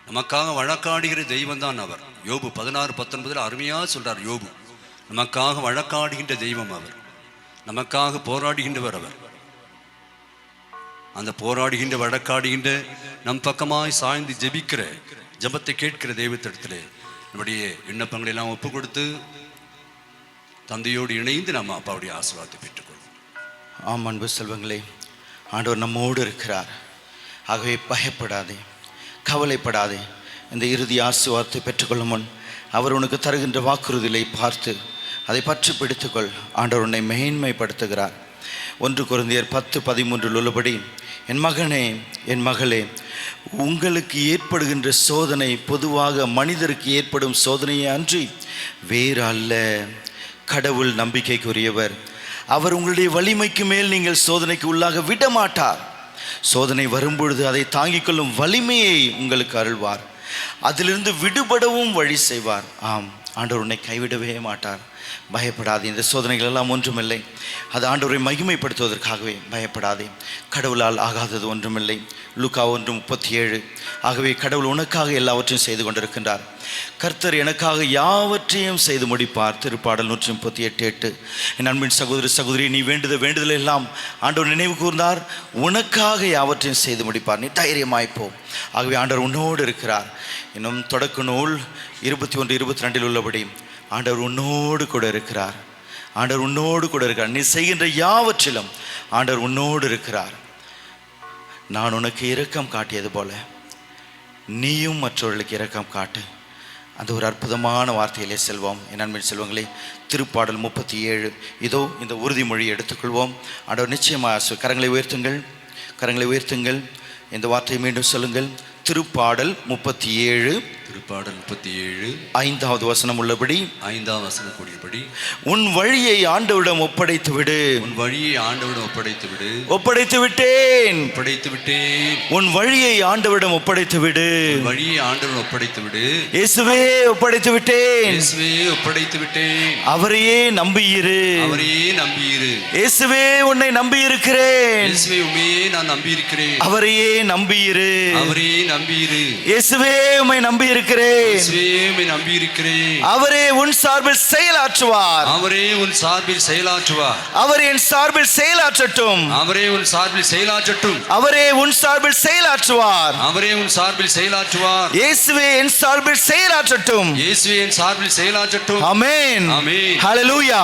நமக்காக வழக்காடுகிற தெய்வம் தான் அவர். யோபு 16:19 அருமையாக சொல்கிறார். யோபு நமக்காக வழக்காடுகின்ற தெய்வம் அவர். நமக்காக போராடுகின்றவர் அவர். அந்த போராடுகின்ற வழக்காடுகின்ற நம் பக்கமாய் சாய்ந்து ஜெபிக்கிற, ஜெபத்தை கேட்கிற தெய்வத்திடத்திலே நம்முடைய விண்ணப்பங்களை எல்லாம் ஒப்பு கொடுத்து தந்தையோடு இணைந்து நம்ம அப்பாவுடைய ஆசீர்வாதத்தை பெற்றுக்கொள்வோம். ஆம் அன்பு செல்வங்களே, ஆண்டவர் நம்மோடு இருக்கிறார். ஆகவே பயப்படாதே, கவலைப்படாதே. இந்த இறுதி ஆசீர்வாதத்தை பெற்றுக்கொள்ளும் முன் அவர் உனக்கு தருகின்ற வாக்குறுதிகளை பார்த்து அதை பற்றி பிடித்துக்கொள். ஆண்டவர் உன்னை மேன்மைப்படுத்துகிறார். 1 கொரிந்தியர் 10:13 உள்ளபடி, என் மகனே, என் மகளே, உங்களுக்கு ஏற்படுகின்ற சோதனை பொதுவாக மனிதருக்கு ஏற்படும் சோதனையை அன்றி வேறு அல்ல. கடவுள் நம்பிக்கைக்குரியவர். அவர் உங்களுடைய வலிமைக்கு மேல் நீங்கள் சோதனைக்கு உள்ளாக விட மாட்டார். சோதனை வரும்பொழுது அதை தாங்கிக் கொள்ளும் வலிமையை உங்களுக்கு அருள்வார். அதிலிருந்து விடுபடவும் வழி செய்வார். ஆம், ஆண்டவர் உன்னை கைவிடவே மாட்டார். பயப்படாதே. இந்த சோதனைகள் எல்லாம் ஒன்றுமில்லை, அது ஆண்டவரை மகிமைப்படுத்துவதற்காகவே. பயப்படாதே, கடவுளால் ஆகாதது ஒன்றுமில்லை. லூக்கா 1:37. ஆகவே கடவுள் உனக்காக எல்லாவற்றையும் செய்து கொண்டிருக்கின்றார். கர்த்தர் எனக்காக யாவற்றையும் செய்து முடிப்பார். திருப்பாடல் 138:8. என் அன்பின் சகோதர சகோதரி, நீ வேண்டுதல் எல்லாம் ஆண்டவர் நினைவு கூர்ந்தார். உனக்காக யாவற்றையும் செய்து முடிப்பார். நீ தைரியமாய்ப்போ. ஆகவே ஆண்டவர் உன்னோடு இருக்கிறார். இன்னும் தொடக்க நூல் 21:22 உள்ளபடி ஆண்டவர் உன்னோடு கூட இருக்கிறார். ஆண்டவர் உன்னோடு கூட இருக்கிறார். நீ செய்கின்ற யாவற்றிலும் ஆண்டவர் உன்னோடு இருக்கிறார். நான் உனக்கு இரக்கம் காட்டியது போல நீயும் மற்றவர்களுக்கு இரக்கம் காட்டு. அந்த ஒரு அற்புதமான வார்த்தையிலே செல்வோம். என் அன்பின் செல்வங்களே, திருப்பாடல் 37 இதோ இந்த உறுதிமொழி எடுத்துக்கொள்வோம். ஆண்டவர் நிச்சயமாக கரங்களை உயர்த்துங்கள். இந்த வார்த்தையை மீண்டும் சொல்லுங்கள். திருப்பாடல் 37 5வது வசனம் உள்ளபடி, 5ஆம் வசனம் கூடியபடி, உன் வழியை ஆண்டவரிடம் ஒப்படைத்து விடு. உன் வழியை ஆண்டவரிடம் ஒப்படைத்து விடு. ஒப்படைத்து விட்டேன். உன் வழியை ஆண்டவரிடம் ஒப்படைத்து விடு. வழியை ஆண்டவரிடம் ஒப்படைத்து விடு. இயேசுவே ஒப்படைத்து விட்டேன். அவரையே நம்பியிரு. இயேசுவே உன்னை நம்பியிருக்கிறேன். நான் நம்பியிருக்கிறேன். அவரையே நம்பியிரு. இயேசுவே உம்மை நம்பியிருக்கிறேன். அவரே உன் சார்பில் செயலாற்றுவார். அவர் என் சார்பில் செயலாற்றட்டும். அவரே உன் சார்பில் செயலாற்றுவார். இயேசுவே என் சார்பில் செயலாற்றட்டும். ஆமென். ஹல்லேலூயா.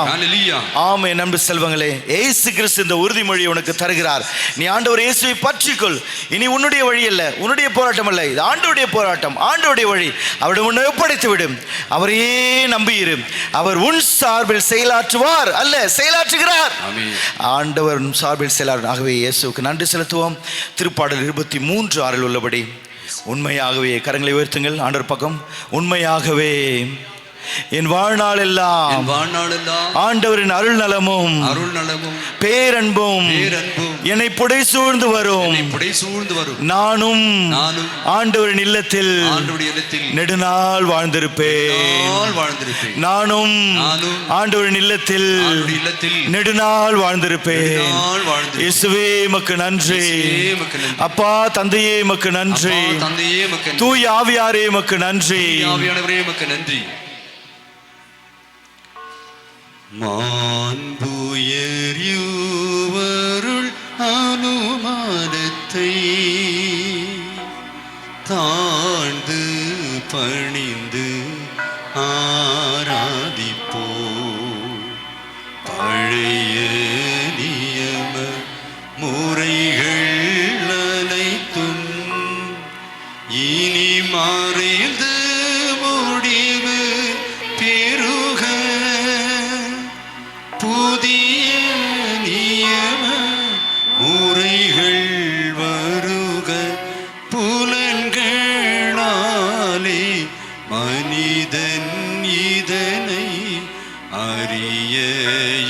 ஆமென். அன்பு செல்வங்களே, இயேசு கிறிஸ்து இந்த உறுதிமொழியை உனக்கு தருகிறார். நீ ஆண்டவர் இயேசுவை பற்றிக்கொள். இனி உன்னுடைய வழி அல்ல, உன்னுடைய போராட்டம் அல்ல, இது ஆண்டவருடைய போராட்டம், ஆண்டவருடைய வழி. அவரிடம் உன்னை ஒப்படைத்து விடும். அவரையே நம்பியிரு. அவர் உன் சார்பில் செயலாற்றுவார், அல்ல செயலாற்றுகிறார். ஆண்டவர் சார்பில் செயலாற்று. ஆகவே இயேசுவுக்கு நன்றி செலுத்துவோம். திருப்பாடல் 23:6 உள்ளபடி, உண்மையாகவே, கரங்களை உயர்த்துங்கள் ஆண்டவர் பக்கம், உண்மையாகவே என் வாழ்நாள் எல்லாம் ஆண்டவரின் அருள் நலமும் பேரன்பும் என்னை புடை சூழ்ந்து வரும். நானும் ஆண்டவரின் இல்லத்தில் நெடுநாள் வாழ்ந்திருப்பேன். நானும் ஆண்டவரின் இல்லத்தில் நெடுநாள் வாழ்ந்திருப்பேன். இயேசுவே உமக்கு நன்றி. அப்பா தந்தையே உமக்கு நன்றி. தூய ஆவியாரே உமக்கு நன்றி. மாண்புயர்வருள் அனுமானத்தை தாழ்ந்து பணிந்து ஆராதிப்போ. பழைய நியம முறைகள் அனைத்தும் இனி மறைந்து முடிவு பெருக. புதிய நியம முறைகள் வருக. புலன்களாலே மனிதன் இதனை அறிய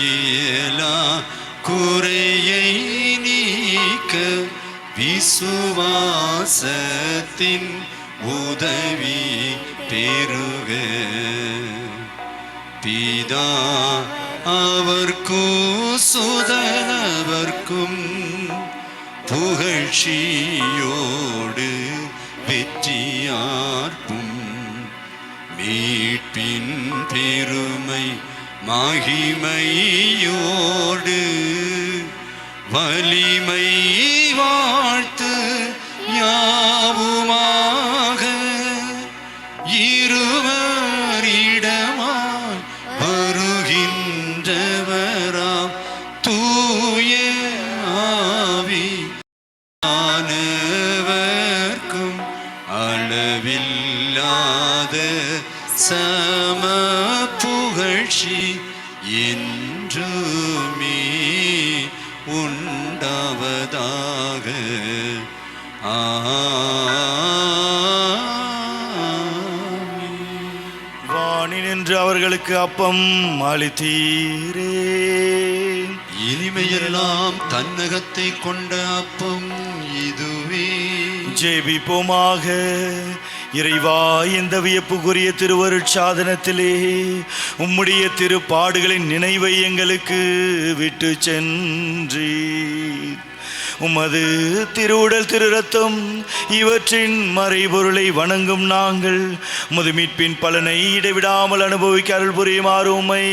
இயலா. குறையை நீக்க விசுவாசத்தின் உதவி பெருக. பிதா அவர்க்கும் சுதனவர்க்கும் புகழ்ச்சியோடு வெற்றியார்ப்பும். மீட்பின் பெருமை மகிமையோடு வலிமை வாழ்த்து யாவுமாக. இருவரிடமாய் வருகின்றவராம் தூய ஆவி ஆனவர்க்கும் அளவில்லாத சம புகழ்ச்சி என்றுமே உண்டாவதாக. வானில் நின்று அவர்களுக்கு அப்பம் அளித்தீரே. இனிமையெல்லாம் தன்னகத்தை கொண்ட அப்பம் இதுவே. ஜெபிப்போமாக. இறைவா, இந்த வியப்புக்குரிய திருவருட்சாதனத்திலே உம்முடைய திருப்பாடுகளின் நினைவை எங்களுக்கு விட்டு சென்றி உமது திருவுடல் திரு ரத்தம் இவற்றின் மறைபொருளை வணங்கும் நாங்கள் உமது மீட்பின் பலனை இடைவிடாமல் அனுபவிக்க அருள் புரியுமாறு உம்மை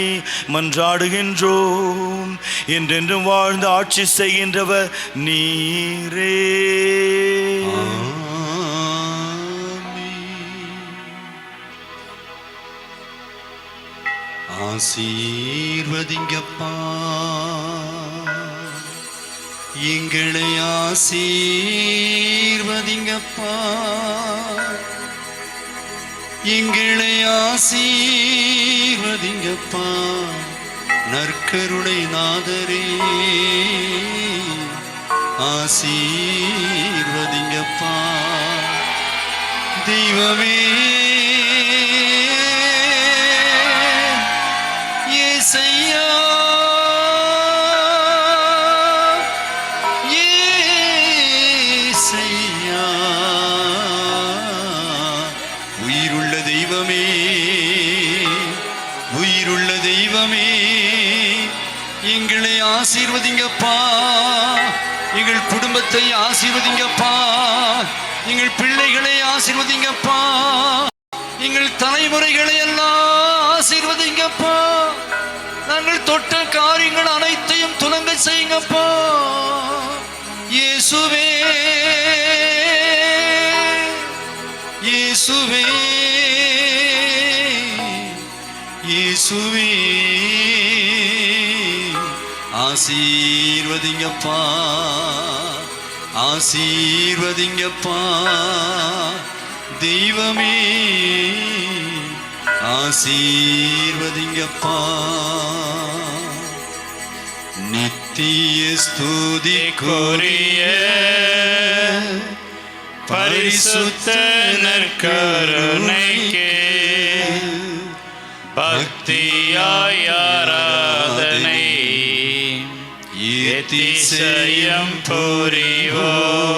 மன்றாடுகின்றோம். என்றென்றும் வாழ்ந்து ஆட்சி செய்கின்றவர் நீரே. ஆசீர்வதிங்கப்பா, எங்களை ஆசீர்வதிங்கப்பா. எங்களை ஆசீர்வதிங்கப்பா நற்கருணை நாதரே ஆசீர்வதிங்கப்பா தெய்வமே ஏசையா ஏசையா உயிருள்ள தெய்வமே உயிருள்ள தெய்வமே எங்களை ஆசீர்வதிங்கப்பா எங்கள் குடும்பத்தை ஆசீர்வதிங்கப்பா எங்கள் பிள்ளைகளை ஆசீர்வதிங்கப்பா எங்கள் தலைமுறைகளை எல்லாம் ஆசீர்வதிங்கப்பா நாங்கள் தொட்ட காரியங்கள் அனைத்தையும் துலங்க செய்யுங்கப்பா இயேசுவே இயேசுவே இயேசுவே ஆசீர்வதிங்கப்பா ஆசீர்வதிங்கப்பா தெய்வமே ஆசீர்வதிங்கப்பா நித்திய ஸ்துதிக்குரிய பரிசுத்த நற்கருணைக்கு பக்தியாய் ஆராதனை ஏத்திசயம் புரிவோம்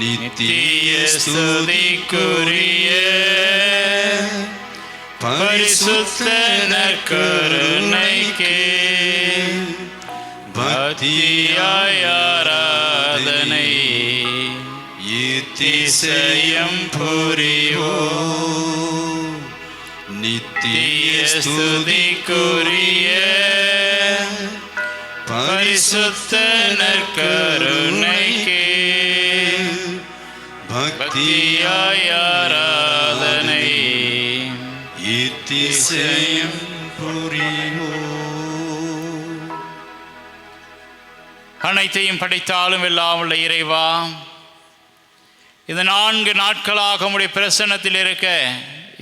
நித்திய ஸ்துதிக்குரிய பரிசுத்த நற்கருணைக்கு பக்தியாய் ஆராதனை ஏத்திசயம் புரிவோம் நித்திய ஸ்துதிக்குரிய பரிசுத்த நற்கருணைக்கு பக்தியாய் ஆராதனை ஏத்திசயம் புரிவோம். அனைத்தையும் படைத்தாலும் எல்லாம் உள்ள இறைவா, இந்த 4 நாட்களாக உம்முடைய பிரசன்னத்தில் இருக்க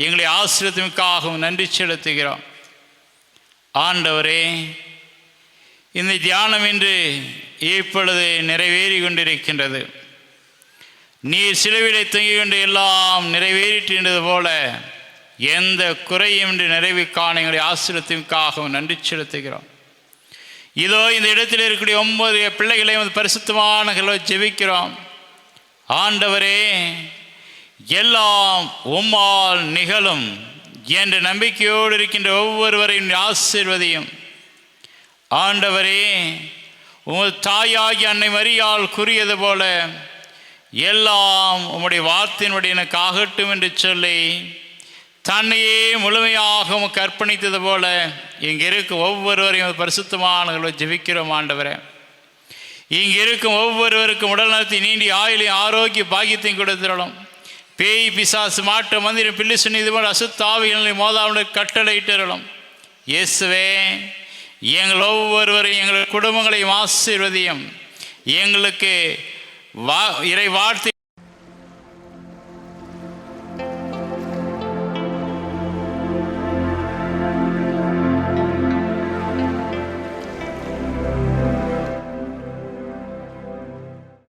எங்களை ஆசீர்வதிக்காகவும் நன்றி செலுத்துகிறோம். ஆண்டவரே, இந்த தியானம் இன்று இப்பொழுது நிறைவேறி கொண்டிருக்கின்றது. நீர் சிலுவையிலே தொங்கிக் கொண்டு எல்லாம் நிறைவேறிட்டிருந்தது போல எந்த குறையும் இன்று நிறைவு காண எங்களை ஆசீர்வதிக்காகவும் நன்றி செலுத்துகிறோம். இதோ இந்த இடத்தில் இருக்கக்கூடிய 9 பிள்ளைகளையும் பரிசுத்தமான ஜெபிக்கிறோம். ஆண்டவரே, எல்லாம் உம்மால் நிகழும் என்ற நம்பிக்கையோடு இருக்கின்ற ஒவ்வொருவரையும் ஆசீர்வதியும். ஆண்டவரே, உமது தாயாகி அன்னை மரியாள் கூறியது போல எல்லாம் உம்முடைய வார்த்தையினுடைய எனக்கு ஆகட்டும் என்று சொல்லி தன்னையே முழுமையாக உமக்கு அர்ப்பணித்தது போல இங்கே இருக்கும் ஒவ்வொருவரையும் பரிசுத்தமானவர்களை ஜெபிக்கிறோம். ஆண்டவரே, இங்கே இருக்கும் ஒவ்வொருவருக்கும் உடல் நலத்தை நீண்டி ஆயுளையும் ஆரோக்கிய பாக்கியத்தையும் கொடுத்துடணும். பேய் பிசாசு மாட்டு மந்திரம் பில்லி சொன்னி இது போல அசுத்தாவிகளை மோதாவுடைய கட்டளையிட்டுறணும். இயேசுவே, எங்கள் ஒவ்வொருவரையும் எங்கள் குடும்பங்களையும் ஆசீர்வதியும். எங்களுக்கு இறை வார்த்தை